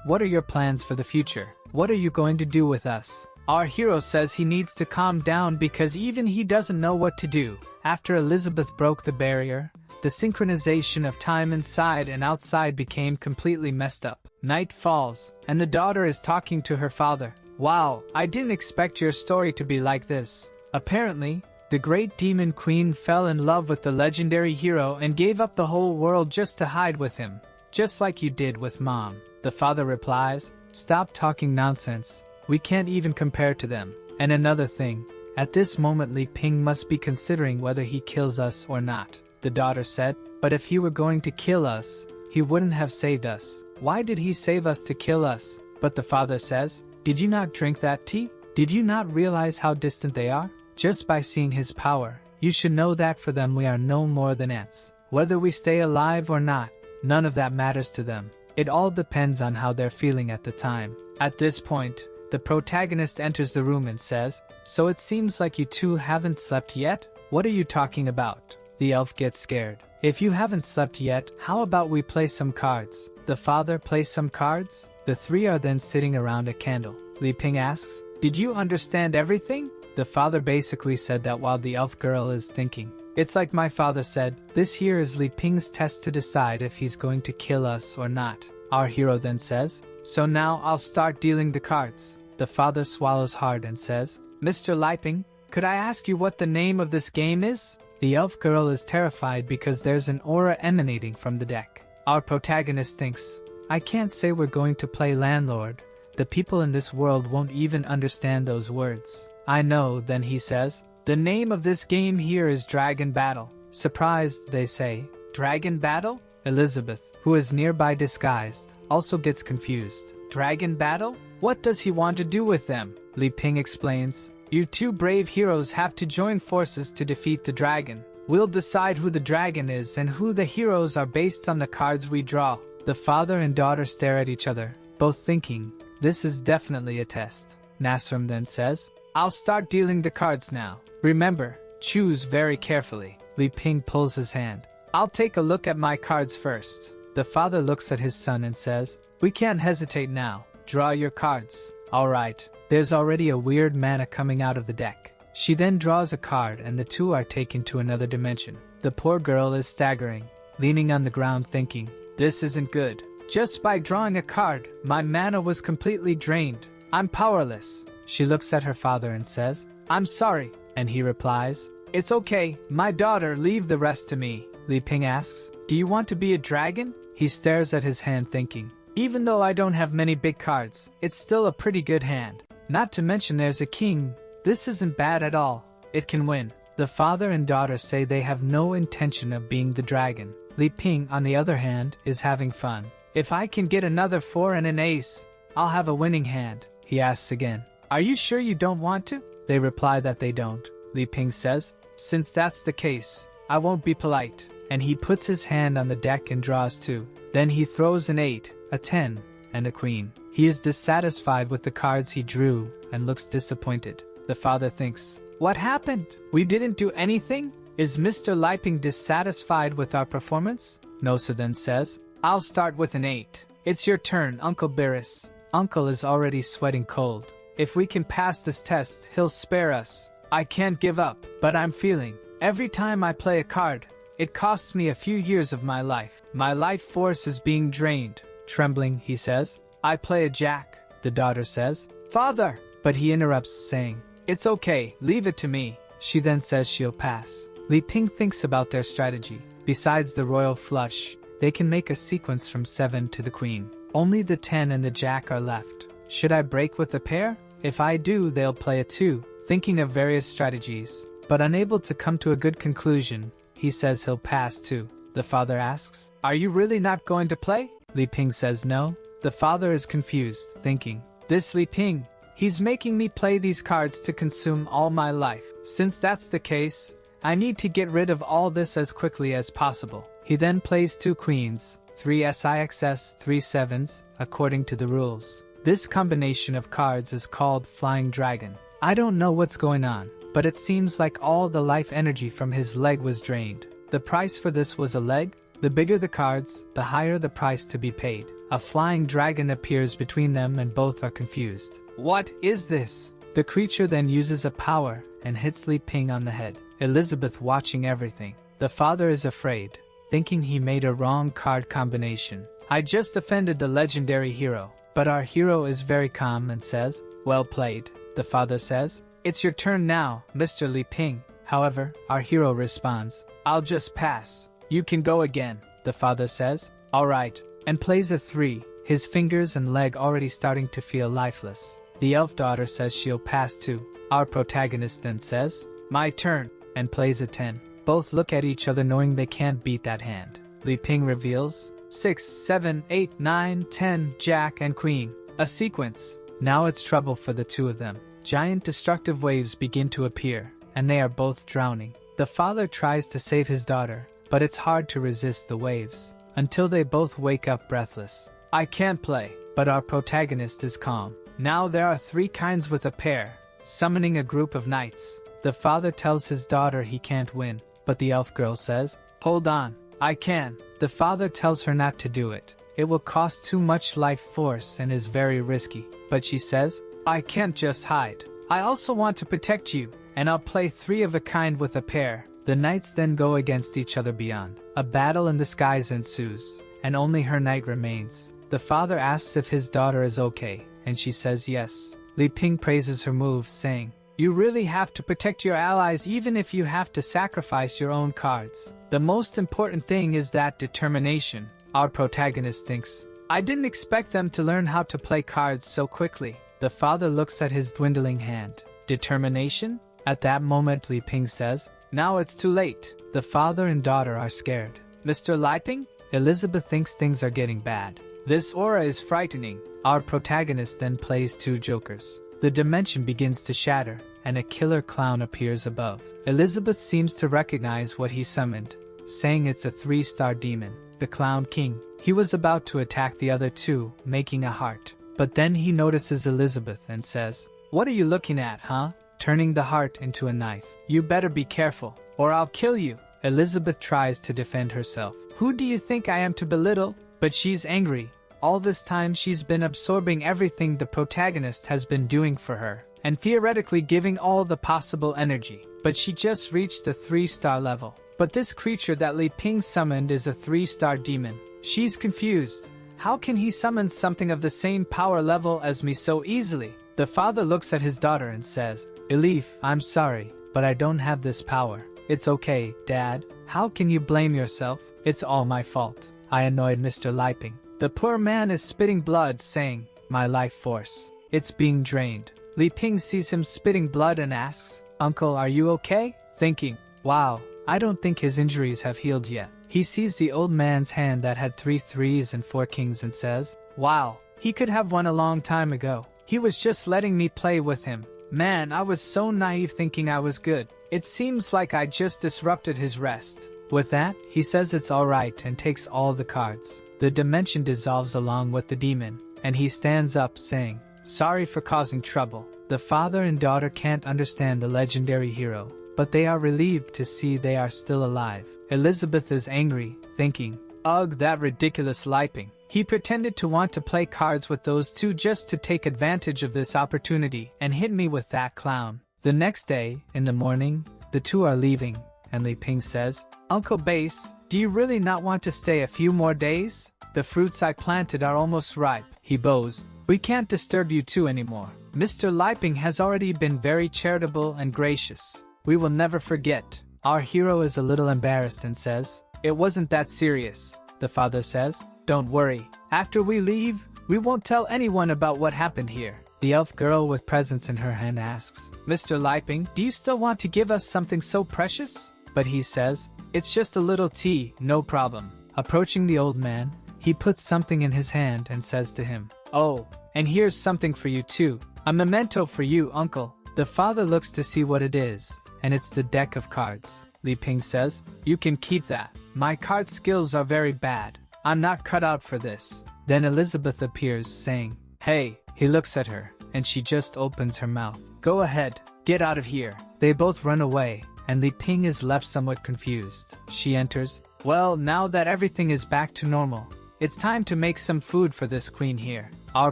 Speaker 1: what are your plans for the future? What are you going to do with us? Our hero says he needs to calm down because even he doesn't know what to do. After Elizabeth broke the barrier, the synchronization of time inside and outside became completely messed up. Night falls, and the daughter is talking to her father. Wow, I didn't expect your story to be like this. Apparently, the great demon queen fell in love with the legendary hero and gave up the whole world just to hide with him. Just like you did with Mom. The father replies, stop talking nonsense. We can't even compare to them. And another thing, at this moment Li Ping must be considering whether he kills us or not. The daughter said, but if he were going to kill us, he wouldn't have saved us. Why did he save us to kill us? But the father says, did you not drink that tea? Did you not realize how distant they are? Just by seeing his power, you should know that for them we are no more than ants. Whether we stay alive or not, none of that matters to them. It all depends on how they're feeling at the time. At this point, the protagonist enters the room and says, so it seems like you two haven't slept yet? What are you talking about? The elf gets scared. If you haven't slept yet, how about we play some cards? The father plays some cards. The three are then sitting around a candle. Li Ping asks, "Did you understand everything?" The father basically said that while the elf girl is thinking. It's like my father said, this here is Li Ping's test to decide if he's going to kill us or not. Our hero then says, "So now I'll start dealing the cards." The father swallows hard and says, "Mr. Li Ping, could I ask you what the name of this game is?" The elf girl is terrified because there's an aura emanating from the deck. Our protagonist thinks, "I can't say we're going to play landlord. The people in this world won't even understand those words." "I know," then he says, "the name of this game here is Dragon Battle." Surprised, they say, "Dragon Battle?" Elizabeth, who is nearby disguised, also gets confused. "Dragon Battle? What does he want to do with them?" Li Ping explains, "You two brave heroes have to join forces to defeat the dragon. We'll decide who the dragon is and who the heroes are based on the cards we draw." The father and daughter stare at each other, both thinking, this is definitely a test. Nasrum then says, "I'll start dealing the cards now. Remember, choose very carefully." Li Ping pulls his hand. "I'll take a look at my cards first." The father looks at his son and says, "We can't hesitate now. Draw your cards." "Alright." There's already a weird mana coming out of the deck. She then draws a card and the two are taken to another dimension. The poor girl is staggering, leaning on the ground thinking, this isn't good. Just by drawing a card, my mana was completely drained. I'm powerless. She looks at her father and says, "I'm sorry." And he replies, "It's okay, my daughter, leave the rest to me." Li Ping asks, "Do you want to be a dragon?" He stares at his hand thinking, even though I don't have many big cards, it's still a pretty good hand. Not to mention there's a king. This isn't bad at all. It can win. The father and daughter say they have no intention of being the dragon. Li Ping, on the other hand, is having fun. "If I can get another 4 and an ace, I'll have a winning hand." He asks again, "Are you sure you don't want to?" They reply that they don't. Li Ping says, "Since that's the case, I won't be polite." And he puts his hand on the deck and draws 2. Then he throws an 8, a 10, and a queen. He is dissatisfied with the cards he drew and looks disappointed. The father thinks, "What happened? We didn't do anything? Is Mr. Li Ping dissatisfied with our performance?" Nosa then says, "I'll start with an 8. It's your turn, Uncle Beerus." Uncle is already sweating cold. "If we can pass this test, he'll spare us. I can't give up, but I'm feeling, every time I play a card, it costs me a few years of my life. My life force is being drained." Trembling, he says, "I play a jack." The daughter says, "Father!" But he interrupts, saying, "It's okay, leave it to me." She then says she'll pass. Li Ping thinks about their strategy. Besides the royal flush, they can make a sequence from 7 to the queen. Only the 10 and the jack are left. Should I break with the pair? If I do, they'll play a 2. Thinking of various strategies, but unable to come to a good conclusion, he says he'll pass too. The father asks, "Are you really not going to play?" Li Ping says no. The father is confused, thinking, "This Li Ping, he's making me play these cards to consume all my life. Since that's the case, I need to get rid of all this as quickly as possible." He then plays 2 queens, 3 sixs, 3 sevens, according to the rules. This combination of cards is called Flying Dragon. I don't know what's going on, but it seems like all the life energy from his leg was drained. The price for this was a leg. The bigger the cards, the higher the price to be paid. A flying dragon appears between them and both are confused. "What is this?" The creature then uses a power and hits Li Ping on the head. Elizabeth watching everything. The father is afraid, thinking he made a wrong card combination. "I just offended the legendary hero." But our hero is very calm and says, "Well played." The father says, "It's your turn now, Mr. Li Ping." However, our hero responds, "I'll just pass. You can go again." The father says, "Alright," and plays a 3, his fingers and leg already starting to feel lifeless. The elf daughter says she'll pass too. Our protagonist then says, "My turn," and plays a 10. Both look at each other knowing they can't beat that hand. Li Ping reveals 6, 7, 8, 9, 10, jack and queen. A sequence. Now it's trouble for the two of them. Giant destructive waves begin to appear, and they are both drowning. The father tries to save his daughter, but it's hard to resist the waves, until they both wake up breathless. "I can't play," but our protagonist is calm. Now there are 3 kinds with a pair, summoning a group of knights. The father tells his daughter he can't win, but the elf girl says, "Hold on, I can. The father tells her not to do it. It will cost too much life force and is very risky. But she says, I can't just hide. I also want to protect you, and I'll play three of a kind with a pair. The knights then go against each other beyond. A battle in the skies ensues, and only her knight remains. The father asks if his daughter is okay, and she says yes. Li Ping praises her moves, saying, you really have to protect your allies even if you have to sacrifice your own cards. The most important thing is that determination. Our protagonist thinks, I didn't expect them to learn how to play cards so quickly. The father looks at his dwindling hand. Determination? At that moment Li Ping says, now it's too late. The father and daughter are scared. Mr. Li Ping? Elizabeth thinks things are getting bad. This aura is frightening. Our protagonist then plays two jokers. The dimension begins to shatter, and a killer clown appears above. Elizabeth seems to recognize what he summoned, saying it's a 3-star demon, the Clown King. He was about to attack the other two, making a heart. But then he notices Elizabeth and says, what are you looking at, huh? Turning the heart into a knife. You better be careful, or I'll kill you. Elizabeth tries to defend herself. Who do you think I am to belittle? But she's angry. All this time she's been absorbing everything the protagonist has been doing for her, and theoretically giving all the possible energy. But she just reached the 3-star level. But this creature that Li Ping summoned is a 3-star demon. She's confused. How can he summon something of the same power level as me so easily? The father looks at his daughter and says, Elif, I'm sorry, but I don't have this power. It's okay, Dad. How can you blame yourself? It's all my fault. I annoyed Mr. Li Ping. The poor man is spitting blood, saying, my life force. It's being drained. Li Ping sees him spitting blood and asks, Uncle, are you okay? Thinking, wow, I don't think his injuries have healed yet. He sees the old man's hand that had 3 3s and 4 kings and says, wow, he could have won a long time ago. He was just letting me play with him. Man, I was so naive thinking I was good. It seems like I just disrupted his rest. With that, he says it's alright and takes all the cards. The dimension dissolves along with the demon, and he stands up saying, sorry for causing trouble. The father and daughter can't understand the legendary hero, but they are relieved to see they are still alive. Elizabeth is angry, thinking, ugh, that ridiculous Li Ping. He pretended to want to play cards with those two just to take advantage of this opportunity and hit me with that clown. The next day, in the morning, the two are leaving, and Li Ping says, Uncle Base, do you really not want to stay a few more days? The fruits I planted are almost ripe. He bows, we can't disturb you two anymore. Mr. Li Ping has already been very charitable and gracious. We will never forget. Our hero is a little embarrassed and says, it wasn't that serious. The father says, don't worry. After we leave, we won't tell anyone about what happened here. The elf girl with presents in her hand asks, Mr. Li Ping, do you still want to give us something so precious? But he says, it's just a little tea, no problem. Approaching the old man, he puts something in his hand and says to him, oh, and here's something for you too. A memento for you, uncle. The father looks to see what it is, and it's the deck of cards. Li Ping says, you can keep that. My card skills are very bad. I'm not cut out for this. Then Elizabeth appears, saying, hey. He looks at her, and she just opens her mouth. Go ahead, get out of here. They both run away, and Li Ping is left somewhat confused. She enters, well, now that everything is back to normal, it's time to make some food for this queen here. Our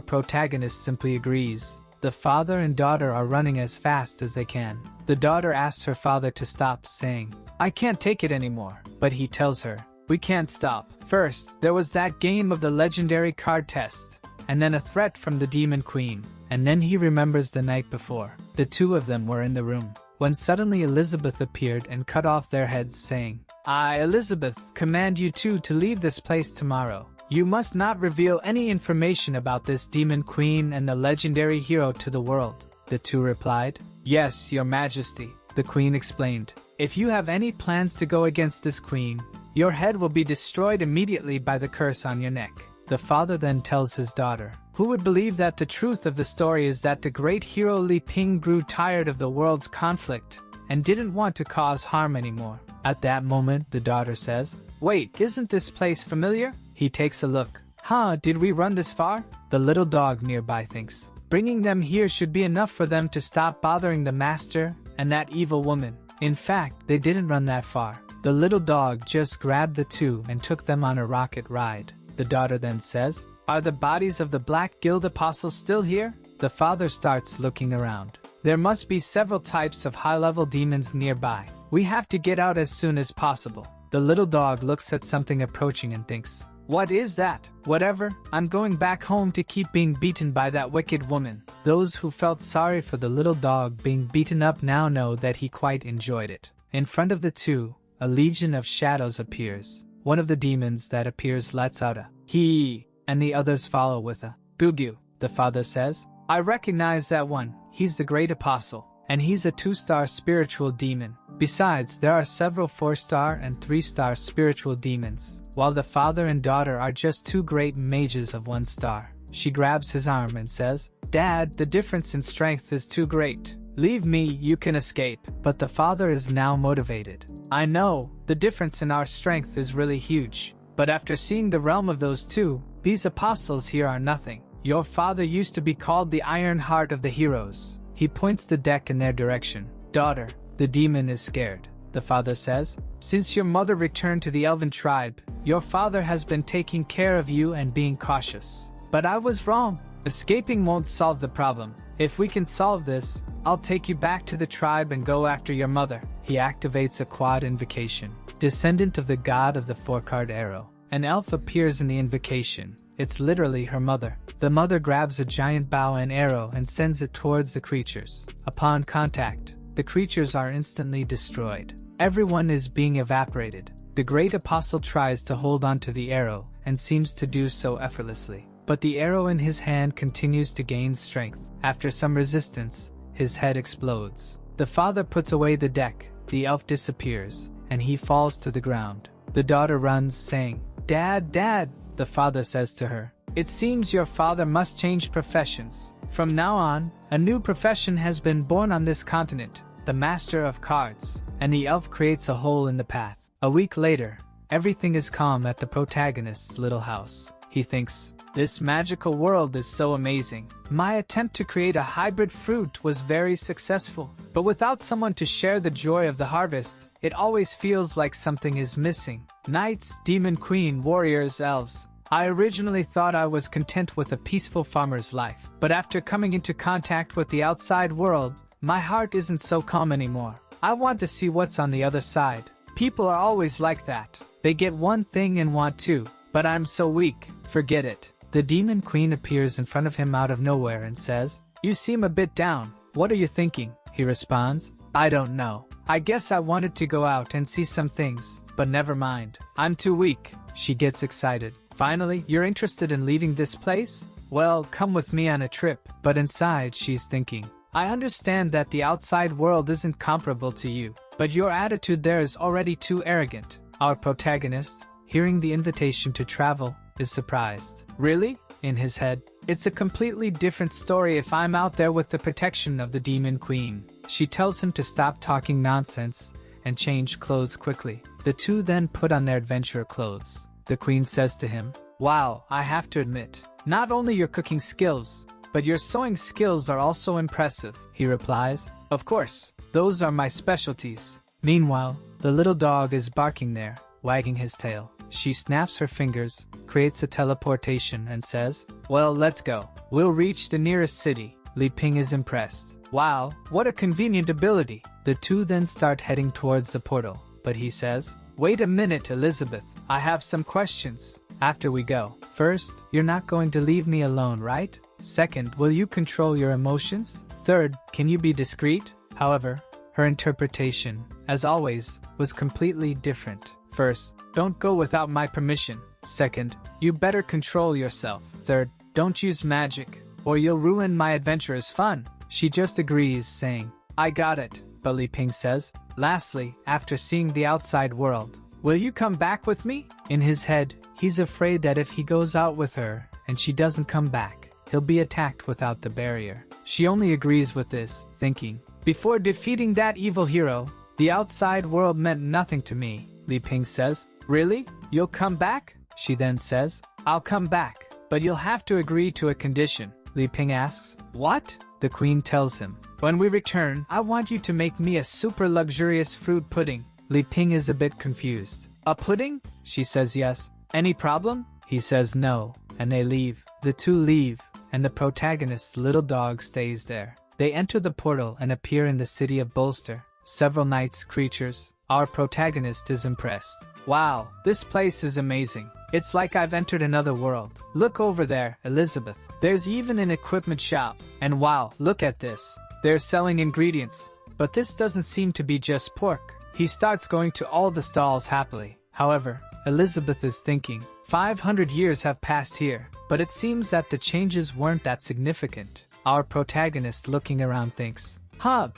Speaker 1: protagonist simply agrees. The father and daughter are running as fast as they can. The daughter asks her father to stop, saying, I can't take it anymore. But he tells her, we can't stop. First, there was that game of the legendary card test, and then a threat from the demon queen. And then he remembers the night before. The two of them were in the room, when suddenly Elizabeth appeared and cut off their heads, saying, I, Elizabeth, command you two to leave this place tomorrow. You must not reveal any information about this demon queen and the legendary hero to the world. The two replied, yes, your majesty. The queen explained, if you have any plans to go against this queen, your head will be destroyed immediately by the curse on your neck. The father then tells his daughter, who would believe that the truth of the story is that the great hero Li Ping grew tired of the world's conflict and didn't want to cause harm anymore. At that moment, the daughter says, wait, isn't this place familiar? He takes a look. Huh, did we run this far? The little dog nearby thinks, bringing them here should be enough for them to stop bothering the master and that evil woman. In fact, they didn't run that far. The little dog just grabbed the two and took them on a rocket ride. The daughter then says, "Are the bodies of the Black Guild apostles still here?" The father starts looking around. "There must be several types of high-level demons nearby. We have to get out as soon as possible." The little dog looks at something approaching and thinks, "What is that? Whatever, I'm going back home to keep being beaten by that wicked woman." Those who felt sorry for the little dog being beaten up now know that he quite enjoyed it. In front of the two, a legion of shadows appears. One of the demons that appears lets out a "He," and the others follow with a "Gugu." The father says, "I recognize that one. He's the great apostle, and he's a 2-star spiritual demon. Besides, there are several 4-star and 3-star spiritual demons, while the father and daughter are just 2 great mages of 1 star. She grabs his arm and says, "Dad, the difference in strength is too great. Leave me, you can escape." But the father is now motivated. "I know, the difference in our strength is really huge. But after seeing the realm of those two, these apostles here are nothing. Your father used to be called the Iron Heart of the Heroes." He points the deck in their direction. "Daughter, the demon is scared." The father says, "Since your mother returned to the elven tribe, your father has been taking care of you and being cautious. But I was wrong. Escaping won't solve the problem. If we can solve this, I'll take you back to the tribe and go after your mother." He activates a quad invocation. Descendant of the god of the 4-card arrow. An elf appears in the invocation. It's literally her mother. The mother grabs a giant bow and arrow and sends it towards the creatures. Upon contact, the creatures are instantly destroyed. Everyone is being evaporated. The great apostle tries to hold on to the arrow and seems to do so effortlessly. But the arrow in his hand continues to gain strength. After some resistance, his head explodes. The father puts away the deck, the elf disappears, and he falls to the ground. The daughter runs, saying, "Dad, Dad!" The father says to her, "It seems your father must change professions. From now on, a new profession has been born on this continent, the Master of Cards." And the elf creates a hole in the path. A week later, everything is calm at the protagonist's little house. He thinks, "This magical world is so amazing. My attempt to create a hybrid fruit was very successful. But without someone to share the joy of the harvest, it always feels like something is missing. Knights, demon queen, warriors, elves. I originally thought I was content with a peaceful farmer's life. But after coming into contact with the outside world, my heart isn't so calm anymore. I want to see what's on the other side. People are always like that. They get one thing and want two. But I'm so weak. Forget it." The demon queen appears in front of him out of nowhere and says, "You seem a bit down. What are you thinking?" He responds, "I don't know. I guess I wanted to go out and see some things, but never mind. I'm too weak." She gets excited. "Finally, you're interested in leaving this place? Well, come with me on a trip." But inside she's thinking, "I understand that the outside world isn't comparable to you, but your attitude there is already too arrogant." Our protagonist, hearing the invitation to travel, is surprised. "Really?" In his head, "It's a completely different story if I'm out there with the protection of the demon queen." She tells him to stop talking nonsense and change clothes quickly. The two then put on their adventure clothes. The queen says to him, "Wow, I have to admit, not only your cooking skills, but your sewing skills are also impressive." He replies, "Of course, those are my specialties." Meanwhile, the little dog is barking there, wagging his tail. She snaps her fingers, creates a teleportation and says, "Well, let's go. We'll reach the nearest city." Li Ping is impressed. "Wow, what a convenient ability." The two then start heading towards the portal, but he says, "Wait a minute, Elizabeth. I have some questions. After we go. First, you're not going to leave me alone, right? Second, will you control your emotions? Third, can you be discreet?" However, her interpretation, as always, was completely different. First, don't go without my permission. Second, you better control yourself. Third, don't use magic, or you'll ruin my adventurous fun. She just agrees, saying, "I got it." But Li Ping says, "Lastly, after seeing the outside world, will you come back with me?" In his head, he's afraid that if he goes out with her and she doesn't come back, he'll be attacked without the barrier. She only agrees with this, thinking, "Before defeating that evil hero, the outside world meant nothing to me." Li Ping says, "Really? You'll come back?" She then says, "I'll come back, but you'll have to agree to a condition." Li Ping asks, "What?" The queen tells him, "When we return, I want you to make me a super luxurious fruit pudding." Li Ping is a bit confused. A pudding? She says yes. Any problem? He says no, and they leave. The two leave, and the protagonist's little dog stays there. They enter the portal and appear in the city of Bolster. Several nice creatures. Our protagonist is impressed. Wow, this place is amazing. It's like I've entered another world. Look over there, Elizabeth. There's even an equipment shop. And wow, look at this. They're selling ingredients. But this doesn't seem to be just pork. He starts going to all the stalls happily. However, Elizabeth is thinking, 500 years have passed here, but it seems that the changes weren't that significant. Our protagonist looking around thinks,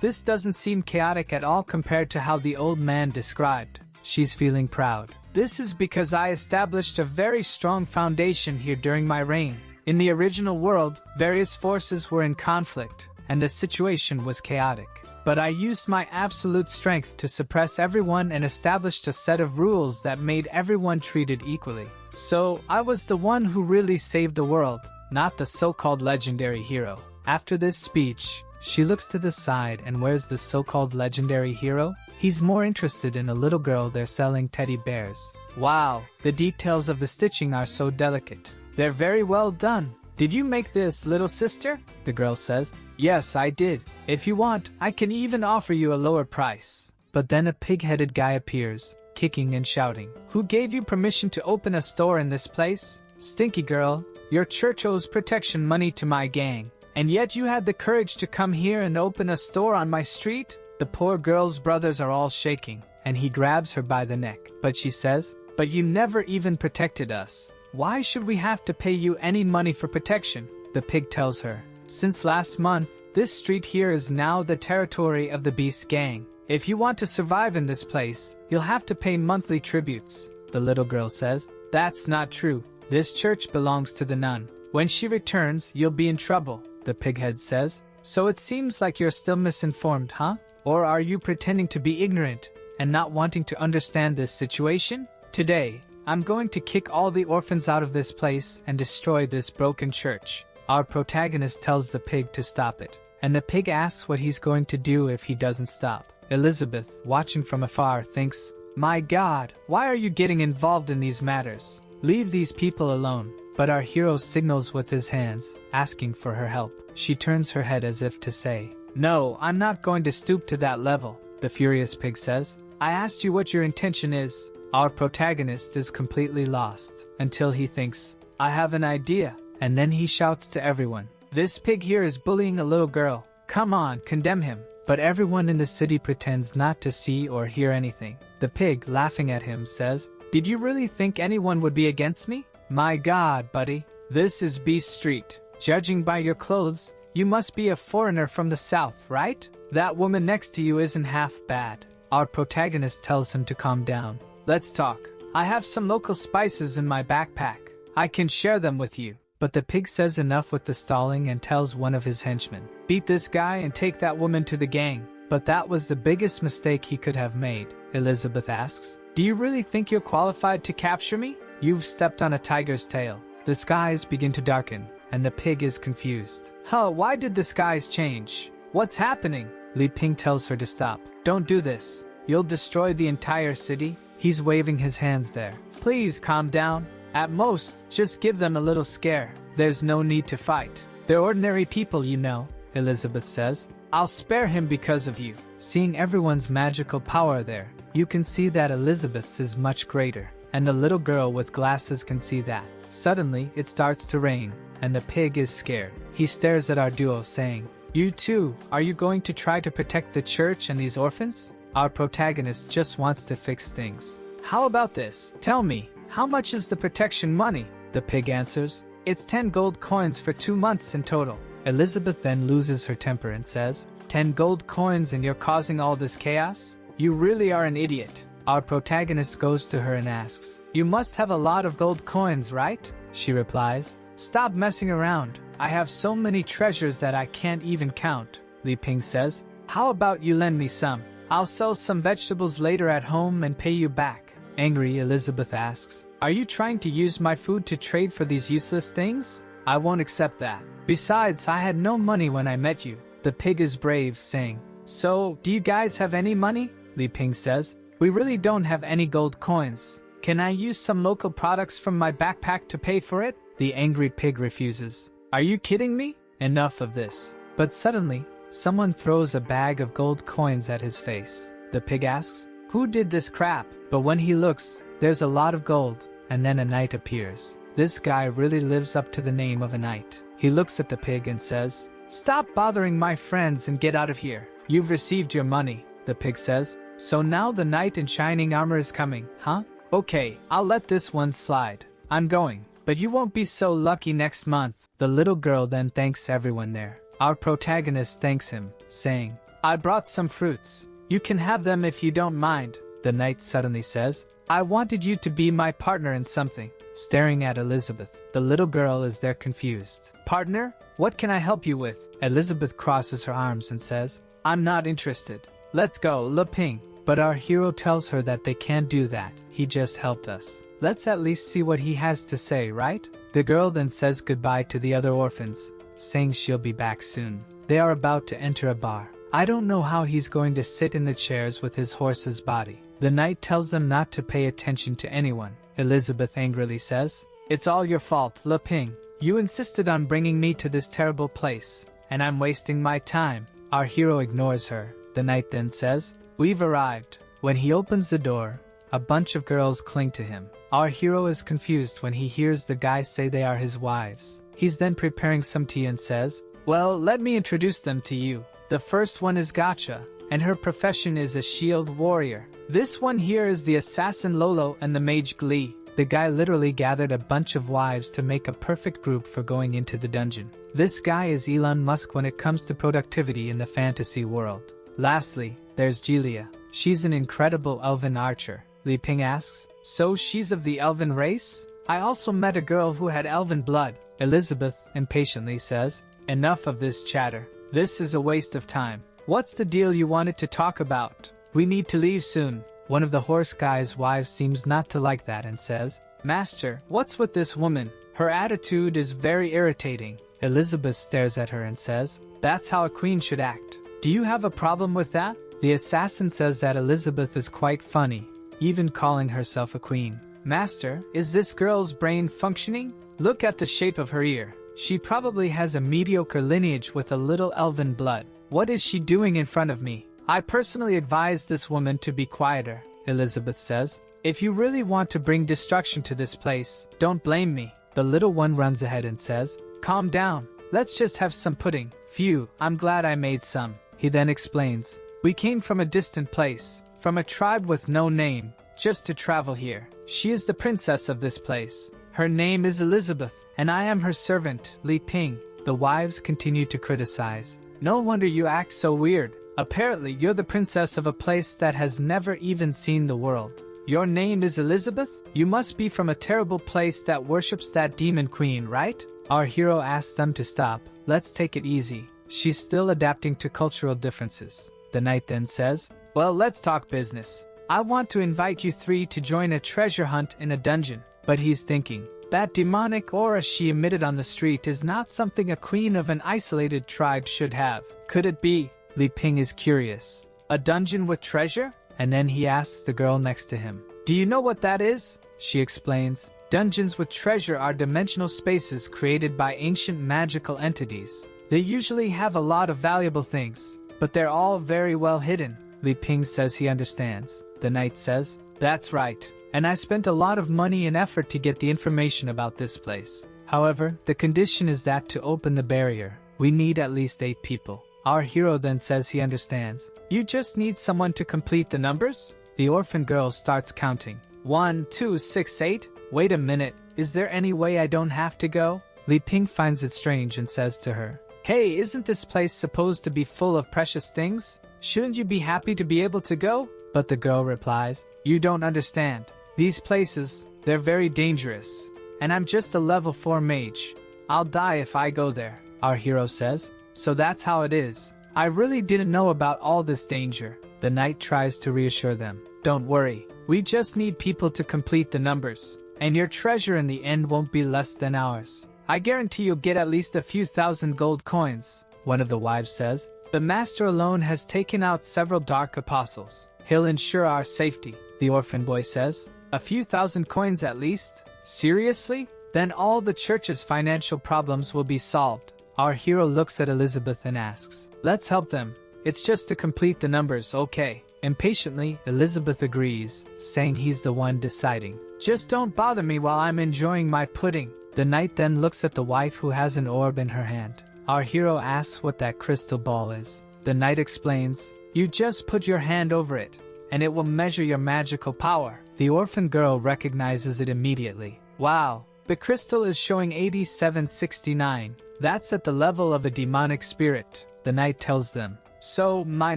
Speaker 1: this doesn't seem chaotic at all compared to how the old man described. She's feeling proud. This is because I established a very strong foundation here during my reign. In the original world, various forces were in conflict, and the situation was chaotic. But I used my absolute strength to suppress everyone and established a set of rules that made everyone treated equally. So, I was the one who really saved the world, not the so-called legendary hero. After this speech, she looks to the side, and where's the so-called legendary hero? He's more interested in a little girl they're selling teddy bears. Wow, the details of the stitching are so delicate. They're very well done. Did you make this, little sister? The girl says. Yes, I did. If you want, I can even offer you a lower price. But then a pig-headed guy appears, kicking and shouting. Who gave you permission to open a store in this place? Stinky girl, your church owes protection money to my gang. And yet you had the courage to come here and open a store on my street? The poor girl's brothers are all shaking, and he grabs her by the neck. But she says, but you never even protected us. Why should we have to pay you any money for protection? The pig tells her. Since last month, this street here is now the territory of the Beast Gang. If you want to survive in this place, you'll have to pay monthly tributes. The little girl says, that's not true. This church belongs to the nun. When she returns, you'll be in trouble. The pighead says, so it seems like you're still misinformed, huh? Or are you pretending to be ignorant and not wanting to understand this situation? Today, I'm going to kick all the orphans out of this place and destroy this broken church. Our protagonist tells the pig to stop it, and the pig asks what he's going to do if he doesn't stop. Elizabeth, watching from afar, thinks, my God, why are you getting involved in these matters? Leave these people alone. But our hero signals with his hands, asking for her help. She turns her head as if to say, no, I'm not going to stoop to that level. The furious pig says, I asked you what your intention is. Our protagonist is completely lost, until he thinks, I have an idea. And then he shouts to everyone, this pig here is bullying a little girl. Come on, condemn him. But everyone in the city pretends not to see or hear anything. The pig, laughing at him, says, did you really think anyone would be against me? My God, buddy, this is Beast Street. Judging by your clothes, you must be a foreigner from the south, right? That woman next to you isn't half bad. Our protagonist tells him to calm down. Let's talk. I have some local spices in my backpack. I can share them with you. But the pig says enough with the stalling and tells one of his henchmen, beat this guy and take that woman to the gang. But that was the biggest mistake he could have made. Elizabeth asks, do you really think you're qualified to capture me? You've stepped on a tiger's tail. The skies begin to darken, and the pig is confused. Why did the skies change? What's happening? Li Ping tells her to stop. Don't do this. You'll destroy the entire city. He's waving his hands there. Please calm down. At most, just give them a little scare. There's no need to fight. They're ordinary people, you know, Elizabeth says. I'll spare him because of you. Seeing everyone's magical power there, you can see that Elizabeth's is much greater. And the little girl with glasses can see that. Suddenly, it starts to rain, and the pig is scared. He stares at our duo saying, you too, are you going to try to protect the church and these orphans? Our protagonist just wants to fix things. How about this? Tell me, how much is the protection money? The pig answers, it's 10 gold coins for 2 months in total. Elizabeth then loses her temper and says, 10 gold coins and you're causing all this chaos? You really are an idiot. Our protagonist goes to her and asks, you must have a lot of gold coins, right? She replies, stop messing around. I have so many treasures that I can't even count. Li Ping says, how about you lend me some? I'll sell some vegetables later at home and pay you back. Angry, Elizabeth asks, are you trying to use my food to trade for these useless things? I won't accept that. Besides, I had no money when I met you. The pig is brave, saying, so, do you guys have any money? Li Ping says, We really don't have any gold coins. Can I use some local products from my backpack to pay for it? The angry pig refuses. Are you kidding me? Enough of this. But suddenly, someone throws a bag of gold coins at his face. The pig asks, who did this crap? But when he looks, there's a lot of gold, and then a knight appears. This guy really lives up to the name of a knight. He looks at the pig and says, stop bothering my friends and get out of here. You've received your money, the pig says. So now the knight in shining armor is coming, huh? Okay, I'll let this one slide. I'm going, but you won't be so lucky next month. The little girl then thanks everyone there. Our protagonist thanks him, saying, I brought some fruits. You can have them if you don't mind. The knight suddenly says, I wanted you to be my partner in something. Staring at Elizabeth, the little girl is there confused. Partner? What can I help you with? Elizabeth crosses her arms and says, I'm not interested. Let's go, Le Ping. But our hero tells her that they can't do that. He just helped us. Let's at least see what he has to say, right? The girl then says goodbye to the other orphans, saying she'll be back soon. They are about to enter a bar. I don't know how he's going to sit in the chairs with his horse's body. The knight tells them not to pay attention to anyone. Elizabeth angrily says, it's all your fault, Le Ping. You insisted on bringing me to this terrible place, and I'm wasting my time. Our hero ignores her. The knight then says, we've arrived. When he opens the door, a bunch of girls cling to him. Our hero is confused when he hears the guys say they are his wives. He's then preparing some tea and says, well, let me introduce them to you. The first one is Gotcha, and her profession is a shield warrior. This one here is the assassin Lolo and the mage Glee. The guy literally gathered a bunch of wives to make a perfect group for going into the dungeon. This guy is Elon Musk when it comes to productivity in the fantasy world. Lastly, there's Julia. She's an incredible elven archer. Li Ping asks, so she's of the elven race? I also met a girl who had elven blood. Elizabeth impatiently says, enough of this chatter. This is a waste of time. What's the deal you wanted to talk about? We need to leave soon. One of the horse guy's wives seems not to like that and says, Master, what's with this woman? Her attitude is very irritating. Elizabeth stares at her and says, that's how a queen should act. Do you have a problem with that? The assassin says that Elizabeth is quite funny, even calling herself a queen. Master, is this girl's brain functioning? Look at the shape of her ear. She probably has a mediocre lineage with a little elven blood. What is she doing in front of me? I personally advise this woman to be quieter, Elizabeth says. If you really want to bring destruction to this place, don't blame me. The little one runs ahead and says, calm down. Let's just have some pudding. Phew, I'm glad I made some. He then explains, we came from a distant place, from a tribe with no name, just to travel here. She is the princess of this place. Her name is Elizabeth, and I am her servant, Li Ping. The wives continue to criticize. No wonder you act so weird. Apparently you're the princess of a place that has never even seen the world. Your name is Elizabeth? You must be from a terrible place that worships that demon queen, right? Our hero asks them to stop. Let's take it easy. She's still adapting to cultural differences. The knight then says, well, let's talk business. I want to invite you three to join a treasure hunt in a dungeon. But he's thinking, that demonic aura she emitted on the street is not something a queen of an isolated tribe should have. Could it be? Li Ping is curious. A dungeon with treasure? And then he asks the girl next to him, do you know what that is? She explains, dungeons with treasure are dimensional spaces created by ancient magical entities. They usually have a lot of valuable things, but they're all very well hidden. Li Ping says he understands. The knight says, that's right. And I spent a lot of money and effort to get the information about this place. However, the condition is that to open the barrier, we need at least 8 people. Our hero then says he understands. You just need someone to complete the numbers? The orphan girl starts counting. 1, 2, 6, 8. Wait a minute, is there any way I don't have to go? Li Ping finds it strange and says to her, hey, isn't this place supposed to be full of precious things? Shouldn't you be happy to be able to go? But the girl replies, you don't understand. These places, they're very dangerous. And I'm just a level 4 mage. I'll die if I go there. Our hero says, so that's how it is. I really didn't know about all this danger. The knight tries to reassure them. Don't worry. We just need people to complete the numbers. And your treasure in the end won't be less than ours. I guarantee you'll get at least a few thousand gold coins. One of the wives says, The master alone has taken out several dark apostles. He'll ensure our safety, the orphan boy says. A few thousand coins at least? Seriously? Then all the church's financial problems will be solved. Our hero looks at Elizabeth and asks, let's help them. It's just to complete the numbers, okay? Impatiently, Elizabeth agrees, saying he's the one deciding. Just don't bother me while I'm enjoying my pudding. The knight then looks at the wife who has an orb in her hand. Our hero asks what that crystal ball is. The knight explains, you just put your hand over it, and it will measure your magical power. The orphan girl recognizes it immediately. Wow, the crystal is showing 8769. That's at the level of a demonic spirit, the knight tells them. So, my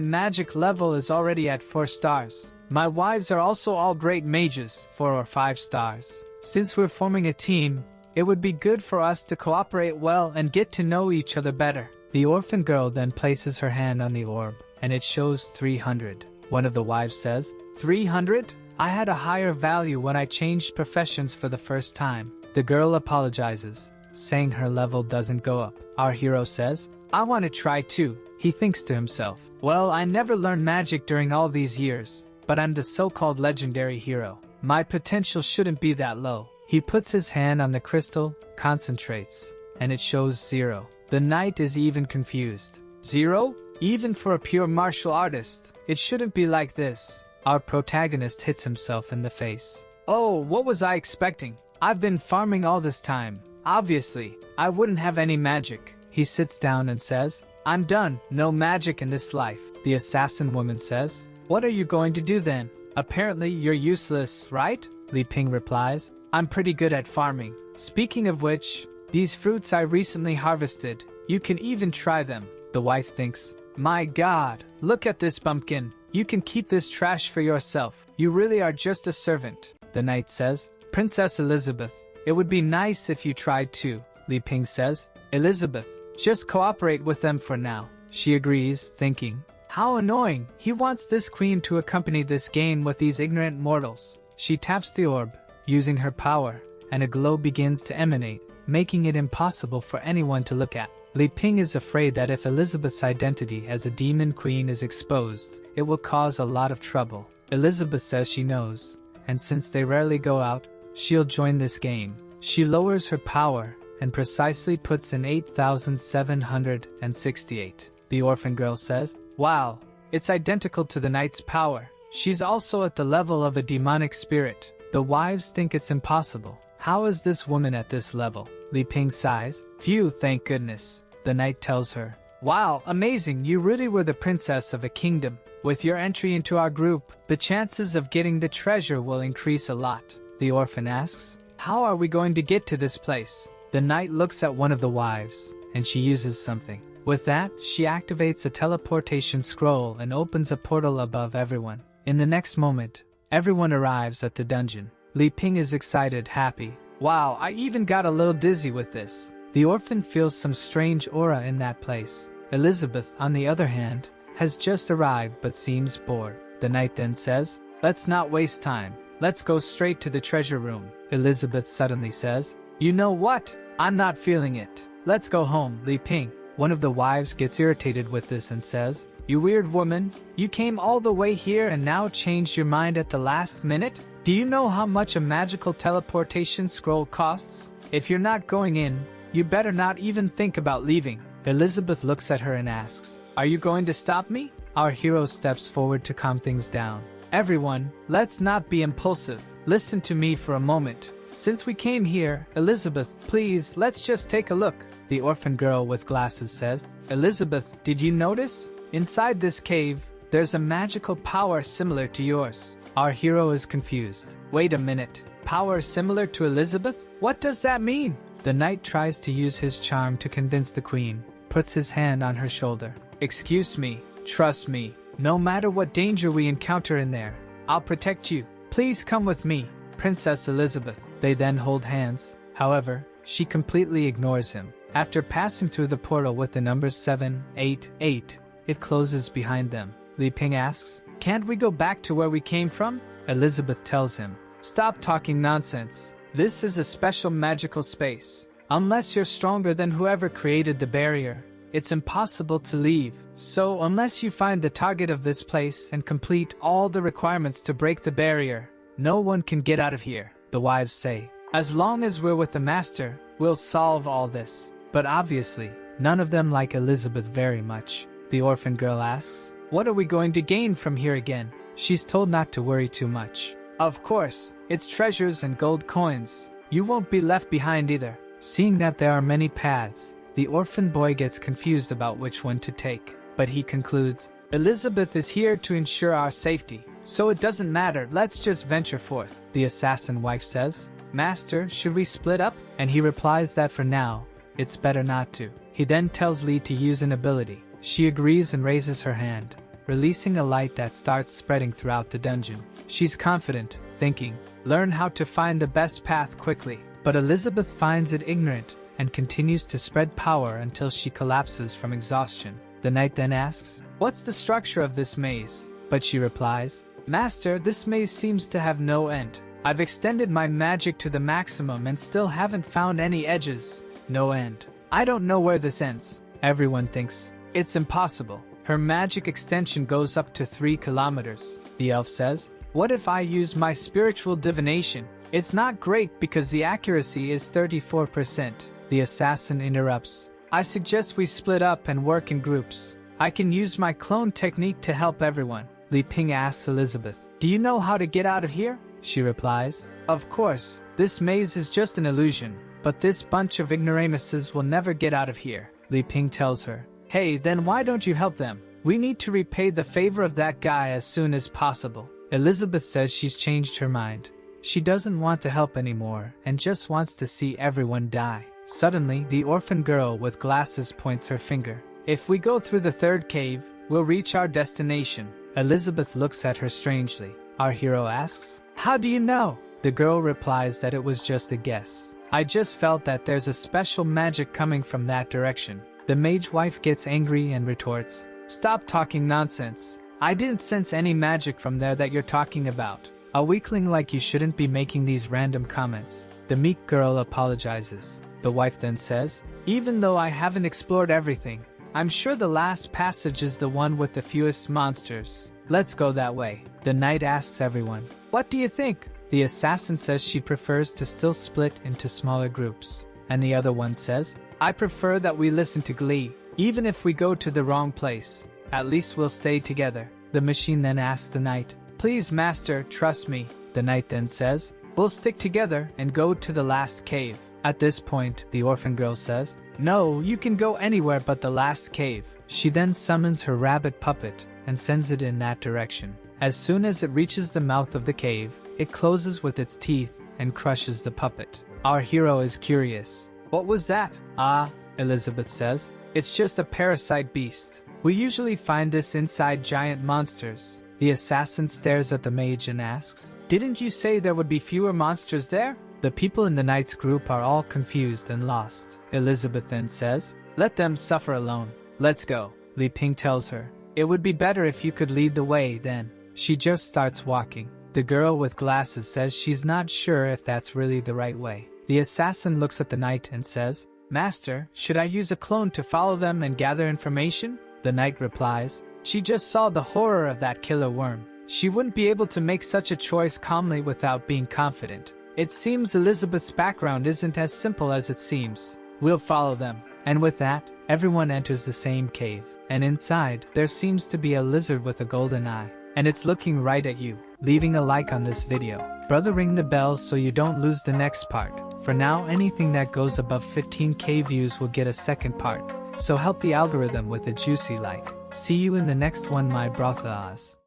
Speaker 1: magic level is already at 4 stars. My wives are also all great mages, 4 or 5 stars. Since we're forming a team, it would be good for us to cooperate well and get to know each other better. The orphan girl then places her hand on the orb, and it shows 300. One of the wives says, 300? I had a higher value when I changed professions for the first time. The girl apologizes, saying her level doesn't go up. Our hero says, I want to try too. He thinks to himself, well, I never learned magic during all these years, but I'm the so-called legendary hero. My potential shouldn't be that low. He puts his hand on the crystal, concentrates, and it shows 0. The knight is even confused. 0? Even for a pure martial artist, it shouldn't be like this. Our protagonist hits himself in the face. Oh, what was I expecting? I've been farming all this time. Obviously, I wouldn't have any magic. He sits down and says, I'm done. No magic in this life. The assassin woman says, what are you going to do then? Apparently you're useless, right? Li Ping replies, I'm pretty good at farming. Speaking of which, these fruits I recently harvested. You can even try them. The wife thinks, my God, look at this pumpkin. You can keep this trash for yourself. You really are just a servant. The knight says, Princess Elizabeth, it would be nice if you tried too. Li Ping says, Elizabeth, just cooperate with them for now. She agrees, thinking, how annoying. He wants this queen to accompany this game with these ignorant mortals. She taps the orb, using her power, and a glow begins to emanate, making it impossible for anyone to look at. Li Ping is afraid that if Elizabeth's identity as a demon queen is exposed, it will cause a lot of trouble. Elizabeth says she knows, and since they rarely go out, she'll join this game. She lowers her power and precisely puts in 8,768. The orphan girl says, wow, it's identical to the knight's power. She's also at the level of a demonic spirit. The wives think it's impossible. How is this woman at this level? Li Ping sighs. Phew, thank goodness. The knight tells her, wow, amazing, you really were the princess of a kingdom. With your entry into our group, the chances of getting the treasure will increase a lot. The orphan asks, how are we going to get to this place? The knight looks at one of the wives, and she uses something. With that, she activates a teleportation scroll and opens a portal above everyone. In the next moment, everyone arrives at the dungeon. Li Ping is excited, happy. Wow, I even got a little dizzy with this. The orphan feels some strange aura in that place. Elizabeth, on the other hand, has just arrived but seems bored. The knight then says, let's not waste time. Let's go straight to the treasure room. Elizabeth suddenly says, you know what? I'm not feeling it. Let's go home, Li Ping. One of the wives gets irritated with this and says, you weird woman, you came all the way here and now changed your mind at the last minute? Do you know how much a magical teleportation scroll costs? If you're not going in, you better not even think about leaving. Elizabeth looks at her and asks, are you going to stop me? Our hero steps forward to calm things down. Everyone, let's not be impulsive. Listen to me for a moment. Since we came here, Elizabeth, please, let's just take a look. The orphan girl with glasses says, Elizabeth, did you notice? Inside this cave, there's a magical power similar to yours. Our hero is confused. Wait a minute. Power similar to Elizabeth? What does that mean? The knight tries to use his charm to convince the queen, puts his hand on her shoulder. Excuse me, trust me. No matter what danger we encounter in there, I'll protect you. Please come with me, Princess Elizabeth. They then hold hands. However, she completely ignores him. After passing through the portal with the numbers 788, it closes behind them. Li Ping asks, can't we go back to where we came from? Elizabeth tells him, stop talking nonsense. This is a special magical space. Unless you're stronger than whoever created the barrier, it's impossible to leave. So unless you find the target of this place and complete all the requirements to break the barrier, no one can get out of here, the wives say. As long as we're with the master, we'll solve all this. But obviously, none of them like Elizabeth very much. The orphan girl asks, what are we going to gain from here again? She's told not to worry too much. Of course, it's treasures and gold coins. You won't be left behind either. Seeing that there are many paths, the orphan boy gets confused about which one to take. But he concludes, Elizabeth is here to ensure our safety, so it doesn't matter, let's just venture forth. The assassin wife says, Master, should we split up? And he replies that for now, it's better not to. He then tells Lee to use an ability. She agrees and raises her hand, releasing a light that starts spreading throughout the dungeon. She's confident, thinking, learn how to find the best path quickly. But Elizabeth finds it ignorant and continues to spread power until she collapses from exhaustion. The knight then asks, what's the structure of this maze? But she replies, Master, this maze seems to have no end. I've extended my magic to the maximum and still haven't found any edges. No end. I don't know where this ends. Everyone thinks it's impossible. Her magic extension goes up to 3 kilometers. The elf says, what if I use my spiritual divination? It's not great because the accuracy is 34%. The assassin interrupts. I suggest we split up and work in groups. I can use my clone technique to help everyone. Li Ping asks Elizabeth, do you know how to get out of here? She replies, of course, this maze is just an illusion, but this bunch of ignoramuses will never get out of here. Li Ping tells her, hey, then why don't you help them? We need to repay the favor of that guy as soon as possible. Elizabeth says she's changed her mind. She doesn't want to help anymore and just wants to see everyone die. Suddenly, the orphan girl with glasses points her finger. If we go through the 3rd cave, we'll reach our destination. Elizabeth looks at her strangely. Our hero asks, how do you know? The girl replies that it was just a guess. I just felt that there's a special magic coming from that direction. The mage wife gets angry and retorts, stop talking nonsense. I didn't sense any magic from there that you're talking about. A weakling like you shouldn't be making these random comments. The meek girl apologizes. The wife then says, even though I haven't explored everything, I'm sure the last passage is the one with the fewest monsters. Let's go that way. The knight asks everyone, what do you think? The assassin says she prefers to still split into smaller groups. And the other one says, I prefer that we listen to Glee. Even if we go to the wrong place, at least we'll stay together. The machine then asks the knight, please master, trust me. The knight then says, we'll stick together and go to the last cave. At this point, the orphan girl says, no, you can go anywhere but the last cave. She then summons her rabbit puppet and sends it in that direction. As soon as it reaches the mouth of the cave, it closes with its teeth and crushes the puppet. Our hero is curious. What was that? Ah, Elizabeth says, it's just a parasite beast. We usually find this inside giant monsters. The assassin stares at the mage and asks, didn't you say there would be fewer monsters there? The people in the knight's group are all confused and lost. Elizabeth then says, let them suffer alone. Let's go. Li Ping tells her, it would be better if you could lead the way then. She just starts walking. The girl with glasses says she's not sure if that's really the right way. The assassin looks at the knight and says, Master, should I use a clone to follow them and gather information? The knight replies, she just saw the horror of that killer worm. She wouldn't be able to make such a choice calmly without being confident. It seems Elizabeth's background isn't as simple as it seems. We'll follow them. And with that, everyone enters the same cave. And inside, there seems to be a lizard with a golden eye. And it's looking right at you. Leaving a like on this video. Brother, ring the bell so you don't lose the next part. For now, anything that goes above 15k views will get a second part. So help the algorithm with a juicy like. See you in the next one, my brothers.